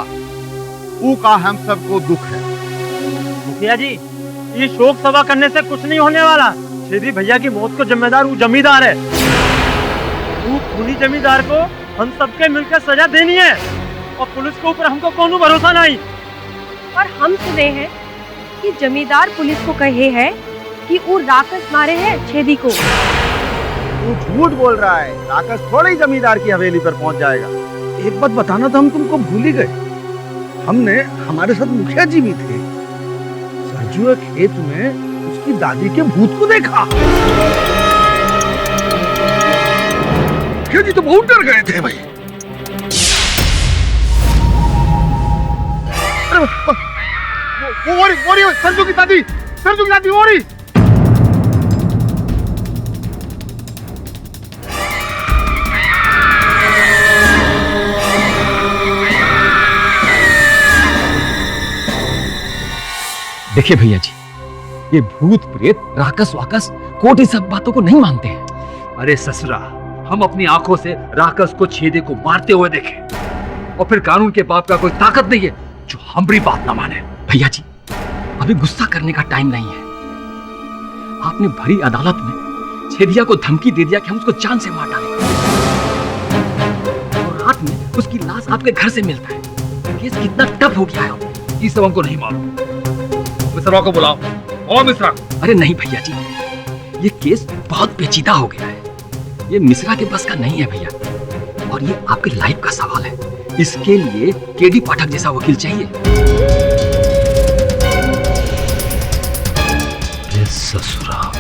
[SPEAKER 7] वो का हम सबको दुख है।
[SPEAKER 1] मुखिया जी, ये शोक सभा करने से कुछ नहीं होने वाला। छेदी भैया की मौत को जिम्मेदार वो जमींदार है। तू खूनी जमींदार को हम सबके मिलकर सजा देनी है और पुलिस के ऊपर हमको कोनो भरोसा नहीं।
[SPEAKER 5] और हम सुने हैं कि जमींदार पुलिस को कहे है कि वो राक्षस मारे हैं छेदी को।
[SPEAKER 8] तू झूठ बोल रहा है, राक्षस थोड़ी जमींदार की हवेली पर पहुंच जाएगा।
[SPEAKER 2] एक बात बताना था, हम तुमको भूल ही गए। हमने हमारे साथ मुखिया जी भी थे। सरजू के खेत में उसकी दादी के भूत को देखा। मुखिया जी तो बहुत डर गए थे भाई।
[SPEAKER 8] वो सरजू की दादी वो रही।
[SPEAKER 14] देखिए भैया जी, ये भूत प्रेत राक्षस वाकस कोट इस सब बातों को नहीं मानते हैं।
[SPEAKER 13] अरे ससुरा, हम अपनी आंखों से राक्षस को छेदे को मारते हुए देखे और फिर कानून के बाप का कोई ताकत नहीं है जो हमारी बात ना माने।
[SPEAKER 14] भैया जी, अभी गुस्सा करने का टाइम नहीं है। आपने भरी अदालत में छेदिया को धमकी दे दिया कि हम उसको जान से मार डालेंगे और रात में उसकी लाश आपके घर से मिलता है। केस कितना टफ हो गया है।
[SPEAKER 13] ये सब हमको नहीं मालूम। मिश्रा को बुलाओ। और मिश्रा।
[SPEAKER 14] अरे नहीं भैया जी, ये केस बहुत पेचीदा हो गया है। ये मिश्रा के बस का नहीं है भैया, और ये आपके लाइफ का सवाल है। इसके लिए केडी पाठक जैसा वकील चाहिए।
[SPEAKER 13] ससुरा,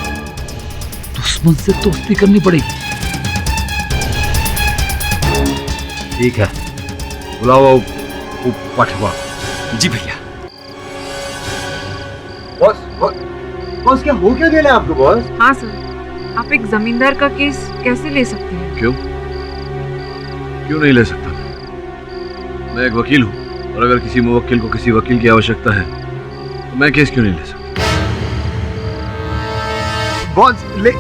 [SPEAKER 13] दुश्मन से दोस्ती करनी पड़ेगी। ठीक है, बुलाओ पाठवा।
[SPEAKER 14] जी भैया।
[SPEAKER 8] बॉस क्या हो क्या गया आपको बॉस?
[SPEAKER 3] हाँ सर, आप एक जमींदार का केस कैसे ले सकते हैं?
[SPEAKER 6] क्यों नहीं ले सकता? मैं एक वकील हूँ, और अगर किसी मुवक्किल को किसी वकील की आवश्यकता है तो मैं केस क्यों नहीं ले सकता?
[SPEAKER 8] बॉस ले,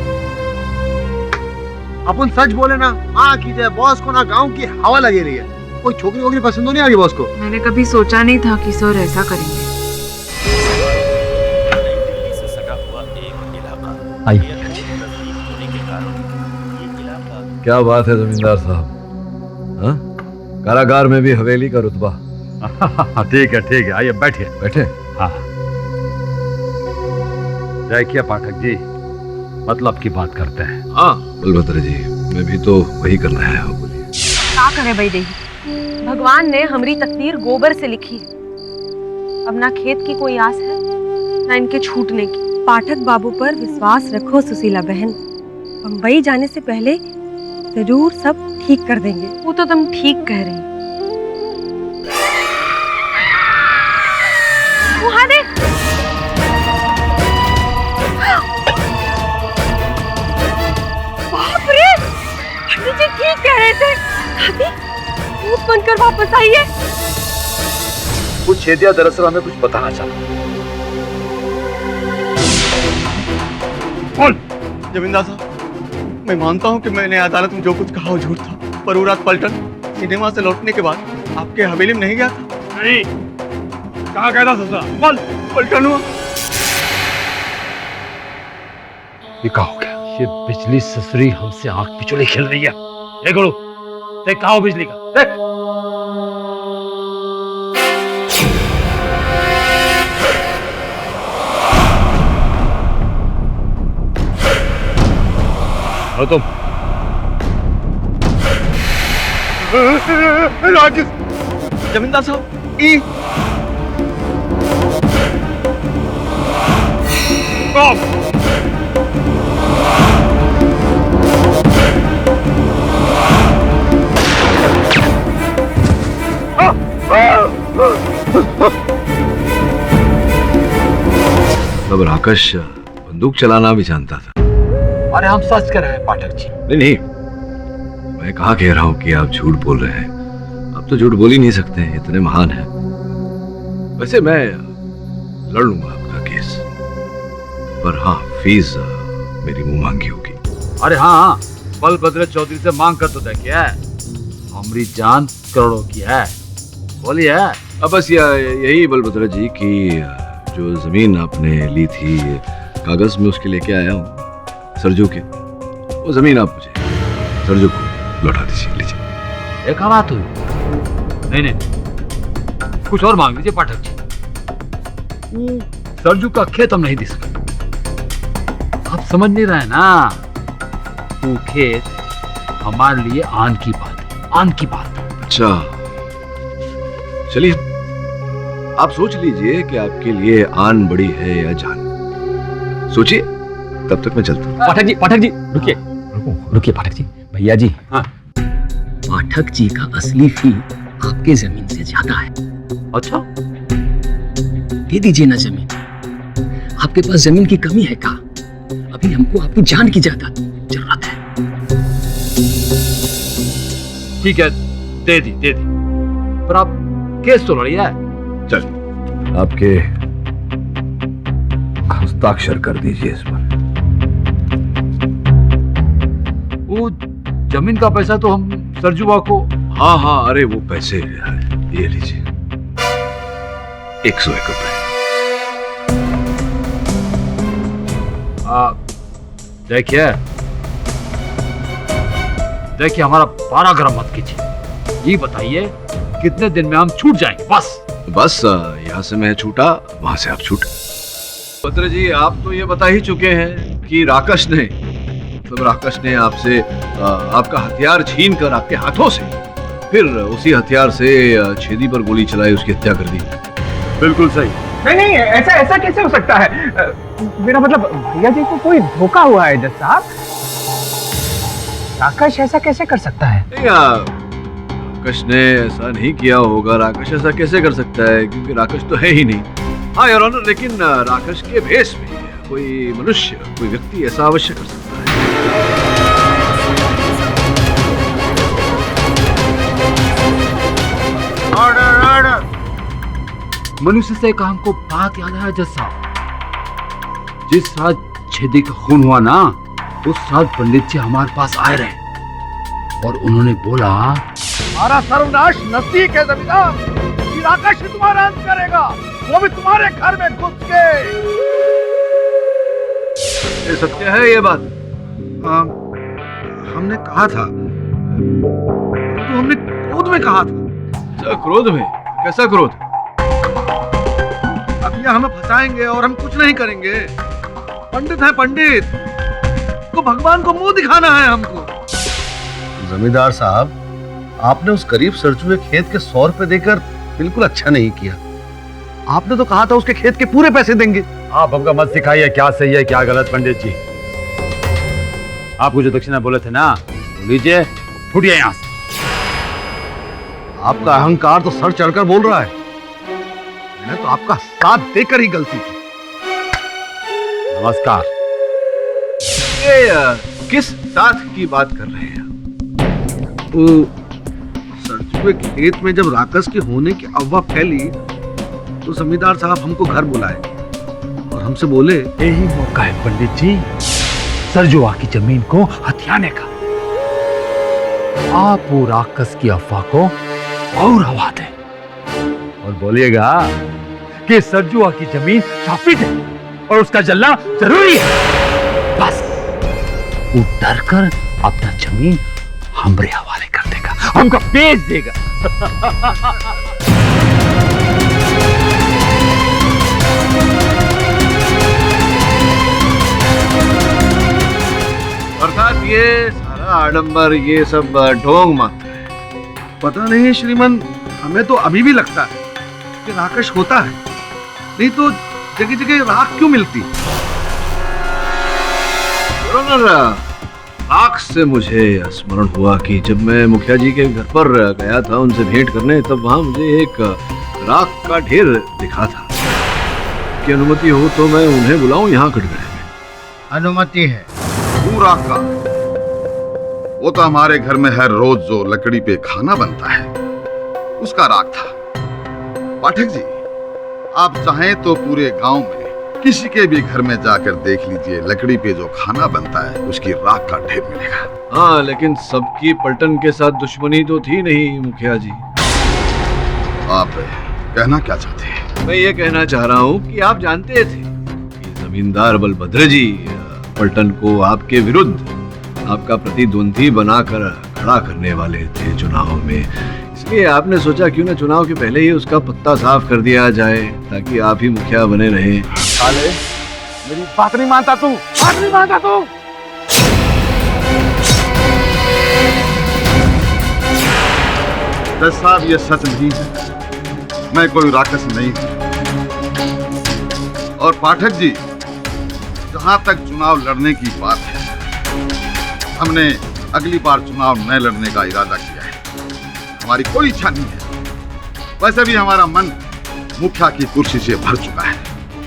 [SPEAKER 8] अपन सच बोले ना, हाँ कीजिए। बॉस को ना गांव की हवा लगे रही है। कोई छोकरी वोकरी पसंद नहीं आ रही बॉस को?
[SPEAKER 3] मैंने कभी सोचा नहीं था कि सर ऐसा करेंगे।
[SPEAKER 6] क्या बात है जमींदार साहब, हाँ? कारागार में भी हवेली का रुतबा।
[SPEAKER 13] ठीक है, आइए बैठिए।
[SPEAKER 6] बैठे?
[SPEAKER 13] हाँ। जय किया पाठक जी, मतलब की बात करते हैं।
[SPEAKER 6] हाँ बलभद्र जी, मैं भी तो वही करना है। बोलिए।
[SPEAKER 5] क्या करे भाई देही, भगवान ने हमारी तकदीर गोबर से लिखी है। अब ना खेत की कोई आस है ना इनके छूटने की। पाठक बाबू पर विश्वास रखो सुशीला बहन, बम्बई जाने से पहले जरूर सब ठीक कर देंगे।
[SPEAKER 3] वो तो तुम ठीक कह रही।
[SPEAKER 5] वहाँ देख, बाप रे, पंडित जी ठीक कह रहे थे। दादी, भूत बनकर वापस आई है।
[SPEAKER 13] वो छेदिया दरअसल हमें कुछ बताना चाहता।
[SPEAKER 12] जमींदार साहब, मैं मानता हूँ कि मैंने अदालत में जो कुछ कहा वो झूठ था, पर वो रात पलटन सिनेमा से लौटने के बाद आपके हवेली में नहीं गया था।
[SPEAKER 11] नहीं, कहाँ गया था ससुरा? बोल।
[SPEAKER 12] पलटन हुआ।
[SPEAKER 13] ये क्या हो गया? ये बिजली ससुरी हमसे आंख पिछुले खेल रही है। देख गुरु, देख कहाँ हो बिजली का, देख। तुम
[SPEAKER 12] राकेश, जमींदार साहब, ई
[SPEAKER 6] अब राकेश बंदूक चलाना भी जानता था।
[SPEAKER 13] अरे हम सच कर रहे हैं पाठक जी।
[SPEAKER 6] नहीं, मैं कहाँ कह रहा हूँ कि आप झूठ बोल रहे हैं। आप तो झूठ बोल ही नहीं सकते, इतने महान हैं। वैसे मैं लड़ लूंगा आपका केस, पर हाँ, फीस मेरी मुंह मांगी होगी।
[SPEAKER 13] अरे हाँ, बलभद्र चौधरी से मांग कर तो देखिए, हमारी जान करोड़ों की है। बोलिए।
[SPEAKER 6] अब बस यही बलभद्र जी की जो जमीन आपने ली थी, कागज में उसके लेके आया हूँ सरजू के। वो जमीन आप मुझे सरजू को लौटा दीजिए, लीजिए।
[SPEAKER 13] एक बात हुई। नहीं नहीं, कुछ और मांग लीजिए पाठक जी। वो सरजू का खेत हम नहीं दे सकते। आप समझ नहीं रहे ना, वो खेत हमारे लिए आन की बात है, आन की बात।
[SPEAKER 6] अच्छा, चलिए आप सोच लीजिए कि आपके लिए आन बड़ी है या जान। सोचिए, तब तक मैं चलता हूँ।
[SPEAKER 14] पाठक जी रुकिए रुकिए पाठक जी। भैया जी, हाँ, पाठक जी का असली फी आपके जमीन से ज्यादा है।
[SPEAKER 13] अच्छा,
[SPEAKER 14] दे दीजिए ना जमीन। आपके पास जमीन की कमी है क्या? अभी हमको आपकी जान की ज्यादा जरूरत है।
[SPEAKER 13] ठीक है, दे दी। पर आप केस तो लड़िए।
[SPEAKER 6] चल, आपके हस्ताक्षर कर दीजिए इस पर।
[SPEAKER 13] वो जमीन का पैसा तो हम सरजुआ को।
[SPEAKER 6] हाँ, अरे वो पैसे ये लीजिए, 101 रुपए।
[SPEAKER 13] देखिए हमारा पारा गरम मत कीजिए। ये बताइए कितने दिन में हम छूट जाएंगे? बस
[SPEAKER 6] यहाँ से मैं छूटा, वहां से आप छूटे। भद्र जी, आप तो ये बता ही चुके हैं कि राकेश ने आपसे आपका हथियार छीन कर आपके हाथों से, फिर उसी हथियार से छेदी पर गोली चलाई, उसकी हत्या कर दी।
[SPEAKER 10] बिल्कुल सही। नहीं, ऐसा कैसे हो सकता है? मेरा मतलब भैया जी को कोई धोखा हुआ है जज साहब। राकेश ऐसा कैसे कर सकता है?
[SPEAKER 6] राकेश ने ऐसा नहीं किया होगा। राकेश ऐसा कैसे कर सकता है, क्योंकि राकेश तो है ही नहीं। हाँ योर ऑनर, लेकिन राकेश के भेष में कोई मनुष्य, कोई व्यक्ति ऐसा अवश्य कर सकता है।
[SPEAKER 13] ऑर्डर। मनुष्य से एक हमको बात याद आया जज साहब। जिस रात छेदी का खून हुआ ना, उस रात पंडित जी हमारे पास आए रहे और उन्होंने बोला,
[SPEAKER 2] हमारा सर्वनाश नजदीक है जमींदार। कि राकेश ही तुम्हारा अंत करेगा, वो भी तुम्हारे घर में घुस के।
[SPEAKER 6] ये सत्य है ये बात?
[SPEAKER 2] हमने कहा था, तो हमने क्रोध में कहा था।
[SPEAKER 6] क्रोध में? कैसा क्रोध?
[SPEAKER 2] अब ये हमें फंसाएंगे और हम कुछ नहीं करेंगे। पंडित है पंडित, तो भगवान को मुंह दिखाना है हमको।
[SPEAKER 4] जमींदार साहब, आपने उस गरीब सरजू के खेत के 100 रुपए देकर बिल्कुल अच्छा नहीं किया। आपने तो कहा था उसके खेत के पूरे पैसे देंगे।
[SPEAKER 13] आप हमको मत सिखाइए क्या सही है क्या गलत। पंडित जी, आपको जो दक्षिणा बोले थे ना, लीजिए, फुटिए यहाँ से।
[SPEAKER 4] आपका अहंकार तो सर चढ़कर बोल रहा है। मैंने तो आपका साथ देकर ही गलती की।
[SPEAKER 13] नमस्कार।
[SPEAKER 6] ये किस साथ की बात कर रहे हैं?
[SPEAKER 2] वो सरजू के खेत में जब राकेश के होने की अफवाह फैली, तो जमींदार साहब हमको घर बुलाए और हमसे बोले,
[SPEAKER 13] यही मौका है पंडित जी सरजुआ की जमीन को हथियाने का। आप वो राकेश की अफवाह को और हवा दें और बोलिएगा कि सरजुआ की जमीन शापित है और उसका जलना जरूरी है। बस वो डर कर अपना जमीन हमरे हवाले कर देगा, हमको बेच देगा।
[SPEAKER 6] अर्थात ये सारा आडंबर, ये सब ढोंग मात्र है।
[SPEAKER 2] पता नहीं श्रीमान, हमें तो अभी भी लगता है कि राकेश होता है, नहीं तो जगह जगह राख क्यों मिलती?
[SPEAKER 6] आंख से मुझे स्मरण हुआ कि जब मैं मुखिया जी के घर पर गया था उनसे भेंट करने, तब वहां मुझे एक राख का ढेर दिखा था। कि अनुमति हो तो मैं उन्हें बुलाऊं यहाँ कटघरे में?
[SPEAKER 8] अनुमति है।
[SPEAKER 7] तू राख का, वो तो हमारे घर में हर रोज जो लकड़ी पे खाना बनता है उसका राख था। पाठक जी, आप चाहें तो पूरे गांव में किसी के भी घर में जाकर देख लीजिए, लकड़ी पे जो खाना बनता है उसकी राख का ढेर मिलेगा।
[SPEAKER 6] हाँ, लेकिन सबकी पलटन के साथ दुश्मनी तो थी नहीं मुखिया जी।
[SPEAKER 7] आप कहना क्या चाहते हैं?
[SPEAKER 6] मैं ये कहना चाह रहा हूँ कि आप जानते थे कि जमींदार बलभद्र जी पलटन को आपके विरुद्ध आपका प्रतिद्वंदी बनाकर खड़ा खड़ा करने वाले थे चुनाव में, इसलिए आपने सोचा क्यों ना चुनाव के पहले ही उसका पत्ता साफ कर दिया जाए ताकि आप ही मुखिया बने रहे।
[SPEAKER 2] साले, मेरी बात नहीं मानता तू, बात नहीं मानता तू।
[SPEAKER 7] दस साहब ये सच नहीं है, मैं कोई राक्षस नहीं हूं। और पाठक जी, जहां तक चुनाव लड़ने की बात है, हमने अगली बार चुनाव न लड़ने का इरादा किया है। हमारी कोई इच्छा नहीं है। वैसे भी हमारा मन मुखिया की कुर्सी से भर चुका है,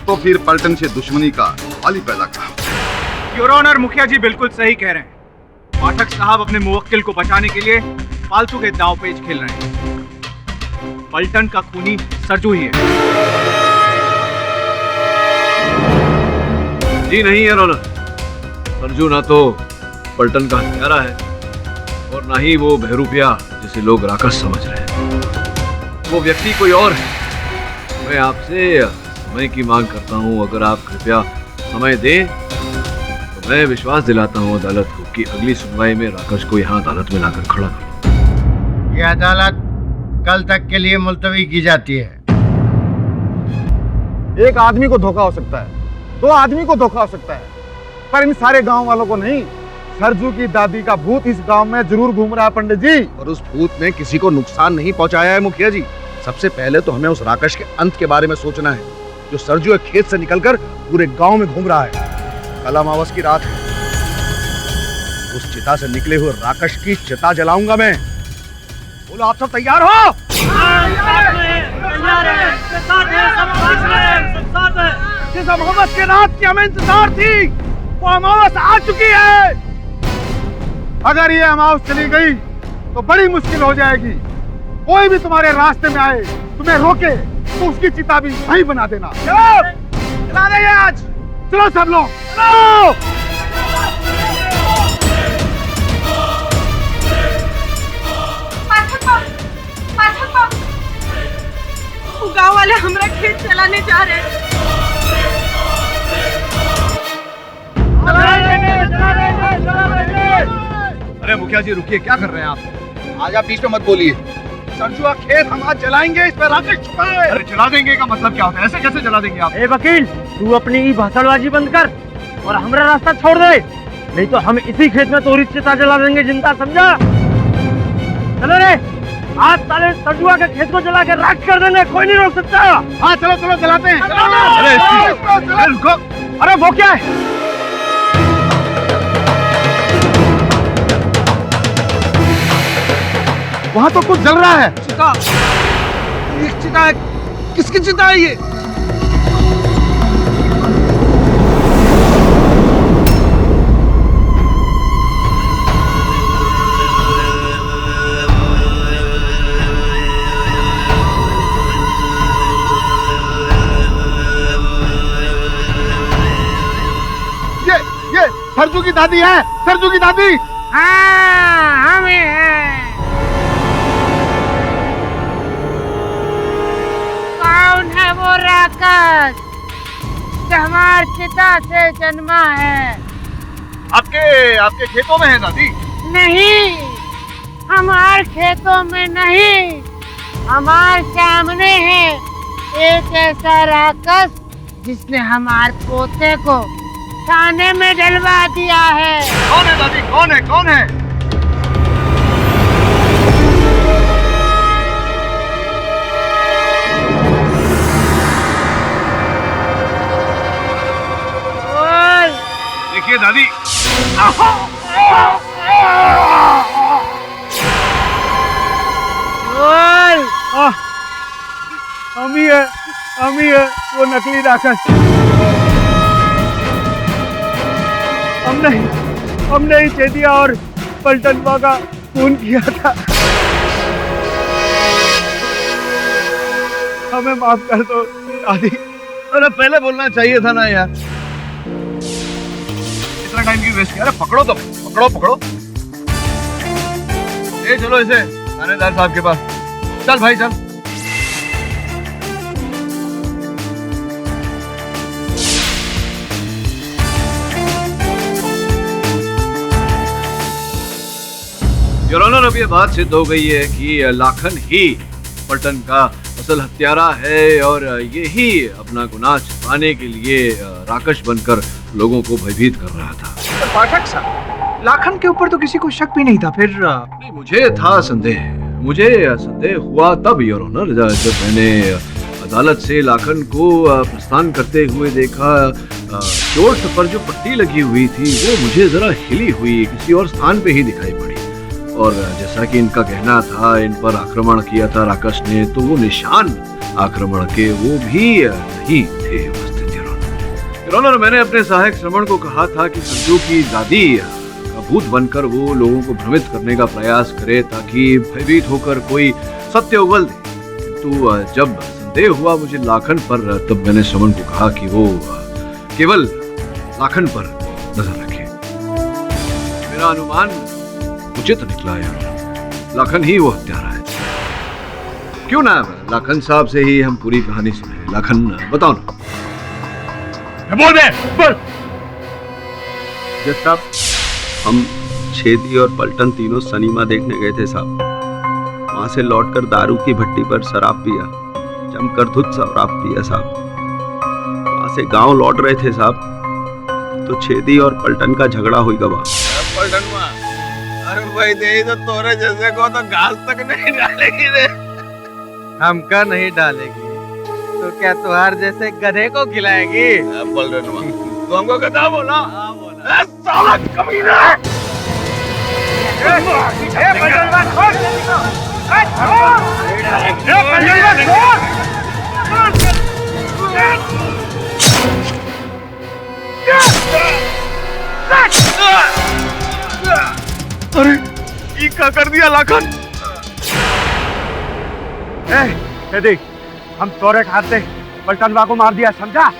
[SPEAKER 7] तो फिर पलटन से दुश्मनी का सवाल ही पैदा कहा।
[SPEAKER 10] योर ऑनर, मुखिया जी बिल्कुल सही कह रहे हैं। पाठक साहब अपने मुवक्किल को बचाने के लिए फालतू के दाव पेच खेल रहे हैं। पलटन का खूनी सरजू ही है।
[SPEAKER 6] जी नहीं है रोनर, सरजू ना तो पलटन का हत्यारा है और ना ही वो बहरूपिया जिसे लोग राक्षस समझ रहे हैं। वो व्यक्ति कोई और है। मैं आपसे समय की मांग करता हूं। अगर आप कृपया समय दें तो मैं विश्वास दिलाता हूं अदालत को कि अगली सुनवाई में राकेश को यहाँ अदालत में लाकर खड़ा कर।
[SPEAKER 8] ये अदालत कल तक के लिए मुलतवी की जाती है।
[SPEAKER 2] एक आदमी को धोखा हो सकता है, दो आदमी को धोखा हो सकता है, पर इन सारे गांव वालों को नहीं। सरजू की दादी का भूत इस गांव में जरूर घूम रहा है पंडित जी।
[SPEAKER 4] और उस भूत ने किसी को नुकसान नहीं पहुंचाया है मुखिया जी। सबसे पहले तो हमें उस राकेश के अंत के बारे में सोचना है, जो सरजू एक खेत से निकलकर पूरे गांव में घूम रहा है। कल अमावस की रात है, उस चिता से निकले हुए राकेश की चिता जलाऊंगा मैं। बोलो, आप सब तैयार हो? जिस अमावस के रात की हमें इंतजार थी, वो अमावस आ चुकी है।
[SPEAKER 2] अगर ये अमावस चली गई तो बड़ी मुश्किल हो जाएगी। कोई भी तुम्हारे रास्ते में आए, तुम्हें रोके, तो उसकी चिता भी वहीं बना देना। चलो, चला देंगे आज। चलो सब लोग, चलो।
[SPEAKER 3] गांव वाले हमारा खेत चलाने जा रहे हैं।
[SPEAKER 4] अरे मुखिया जी रुकिए, क्या कर रहे हैं आप? आज आप बीच में मत बोलिए। सरजू का खेत हम आज जलाएंगे, इस पर राकेश छुपा है।
[SPEAKER 2] अरे जला देंगे का मतलब क्या होता है? ऐसे कैसे जला देंगे आप?
[SPEAKER 1] ए वकील, तू अपनी भाषणबाजी बंद कर और हमारा रास्ता छोड़ दे, नहीं तो हम इसी खेत में तोरी चिता जला देंगे, जिंदा, समझा? चलो रे, आज साले सरजुआ के खेत को जला के राख कर देंगे, कोई नहीं रोक सकता।
[SPEAKER 2] हाँ चलो चलो, जलाते हैं।
[SPEAKER 4] अरे रुको,
[SPEAKER 2] अरे वो क्या है? वहाँ तो कुछ जल रहा है।
[SPEAKER 4] चिता, एक चिता है। किसकी चिता है ये?
[SPEAKER 2] ये सरजू की दादी है, सरजू की दादी।
[SPEAKER 3] हाँ, हमें है। कौन है वो राक्षस जो हमार चिता से जन्मा है?
[SPEAKER 2] आपके खेतों में है दादी?
[SPEAKER 3] नहीं, हमार खेतों में नहीं, हमार सामने है एक ऐसा राक्षस जिसने हमार पोते को थाने में डलवा दिया है।
[SPEAKER 2] कौन है दादी? कौन है? कौन है?
[SPEAKER 6] देखिए दादी,
[SPEAKER 2] हम ही है वो नकली राक्षस। हमने ही चेदिया और पलटनवा का खून किया था। हमें माफ कर दो दादी।
[SPEAKER 6] अरे पहले बोलना चाहिए था ना यार। इतना टाइम क्यों वेस्ट किया? अरे पकड़ो तो, पकड़ो। ए चलो इसे थानेदार साहब के पास। चल भाई चल। योर ऑनर, अब ये बात सिद्ध हो गई है कि लाखन ही पलटन का असल हत्यारा है और यही अपना गुनाह छिपाने के लिए राक्षस बनकर लोगों को भयभीत कर रहा था।
[SPEAKER 10] पाठक साहब, लाखन के ऊपर तो किसी को शक भी नहीं था, फिर
[SPEAKER 6] नहीं, मुझे था संदेह। मुझे संदेह हुआ तब योर ऑनर, जब मैंने अदालत से लाखन को प्रस्थान करते हुए देखा। चोट पर जो पट्टी लगी हुई थी वो मुझे जरा हिली हुई किसी और स्थान पे ही दिखाई पड़ी, और जैसा कि इनका कहना था इन पर आक्रमण किया था राक्षस ने, तो वो निशान आक्रमण के वो भी नहीं थे उपस्थित। योर ऑनर, मैंने अपने सहायक श्रवण को कहा था कि संजू की दादी का भूत बनकर वो लोगों को भ्रमित करने का प्रयास करे ताकि भयभीत होकर कोई सत्य उगल दे, किंतु जब संदेह हुआ मुझे लाखन पर, तब मैंने श्रवण को कहा कि वो केवल लाखन पर नजर रखे। मेरा अनुमान उचित निकला यार, लाखन ही वो हत्यारा है। क्यों ना लाखन साहब से ही हम पूरी कहानी सुने। लाखन, बताओ ना।
[SPEAKER 11] बोल बे, बोल।
[SPEAKER 12] जज साहब, हम छेदी और पलटन तीनों सनीमा देखने गए थे साहब। वहां से लौटकर दारू की भट्टी पर शराब पिया, जमकर धुत शराब पिया साहब। वहां से गांव लौट रहे थे साहब, तो छेदी और पलटन का झगड़ा हुई गवा।
[SPEAKER 15] पलटनवा, अरे भाई दे तो तोरे जैसे को तो घास तक नहीं डालेगी रे।
[SPEAKER 8] हमका नहीं डालेगी तो क्या तुहार जैसे गधे को खिलाएगी?
[SPEAKER 15] पलटनवा, तू हमको गधा बोला? साला कमीना है। पलटनवा छोड़,
[SPEAKER 8] अरे ये क्या कर दिया लाखन?
[SPEAKER 10] देख, हम तोरे खाते पलटनवा को मार दिया, समझा?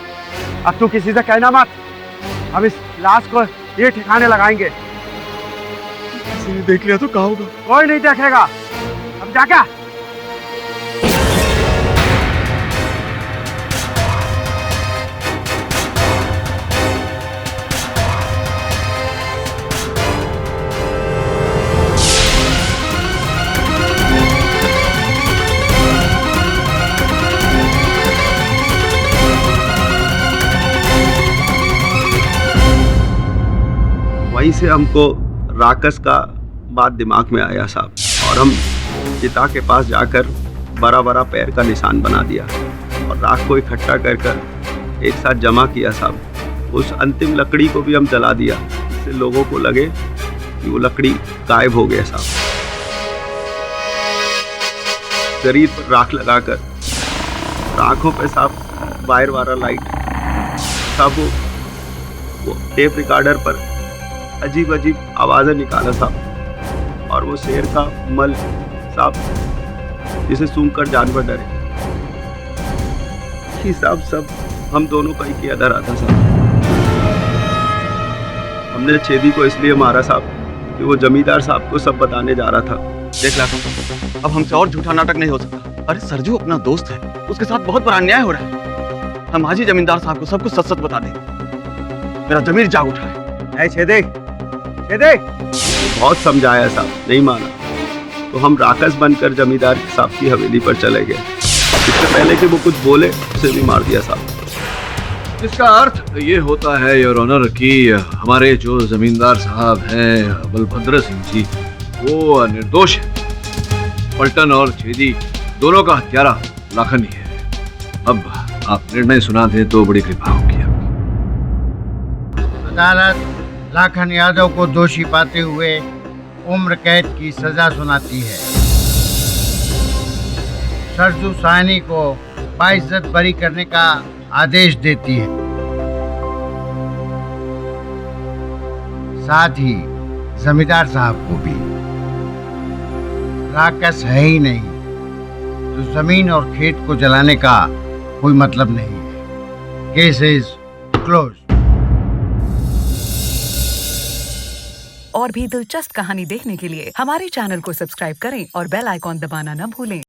[SPEAKER 10] अब तू किसी से कहना मत। हम इस लाश को ये ठिकाने लगाएंगे।
[SPEAKER 8] किसी ने देख लिया तो क्या होगा?
[SPEAKER 10] कोई नहीं देखेगा, समझा क्या?
[SPEAKER 12] वहीं से हमको राक्षस का बात दिमाग में आया साहब, और हम चिता के पास जाकर बड़ा बड़ा पैर का निशान बना दिया और राख को इकट्ठा कर कर एक साथ जमा किया साहब। उस अंतिम लकड़ी को भी हम जला दिया, जिससे लोगों को लगे कि वो लकड़ी गायब हो गया साहब। शरीर पर राख लगाकर आंखों पे साहब वायर वाला लाइट साहब, वो टेप रिकॉर्डर पर अजीब अजीब आवाजें निकाला साहब, और वो शेर का मल साहब जिसे सूंघकर जानवर डरे। ये सब हम दोनों का ही किया धरा था साहब। हमने छेदी को इसलिए मारा साहब कि वो जमींदार साहब को सब बताने जा रहा था। देख लाखन, अब हमसे और झूठा नाटक नहीं हो सकता। अरे सरजू अपना दोस्त है, उसके साथ बहुत बड़ा अन्याय हो रहा है। हम आज ही जमींदार साहब को सब कुछ सच सच बता दें। मेरा जमीर जाग उठा है।
[SPEAKER 8] छेदे
[SPEAKER 12] बहुत समझाया साहब, नहीं माना, तो हम राक्षस बनकर जमींदार साहब की हवेली पर चले गए। इससे पहले कि वो कुछ बोले उसे भी मार दिया साहब।
[SPEAKER 6] इसका अर्थ ये होता है योर ऑनर कि हमारे जो जमींदार साहब हैं बलभद्र सिंह जी, वो निर्दोष है। पलटन और छेदी दोनों का हत्यारा लाखन ही है। अब आप निर्णय सुना दें तो बड़ी कृपा होगी।
[SPEAKER 8] अदालत लाखन यादव को दोषी पाते हुए उम्र कैद की सजा सुनाती है। सरजू साहनी को बाइज्जत बरी करने का आदेश देती है। साथ ही जमींदार साहब को भी। राक्षस है ही नहीं तो जमीन और खेत को जलाने का कोई मतलब नहीं है। Case is close.
[SPEAKER 16] और भी दिलचस्प कहानी देखने के लिए हमारे चैनल को सब्सक्राइब करें और बेल आइकॉन दबाना न भूलें।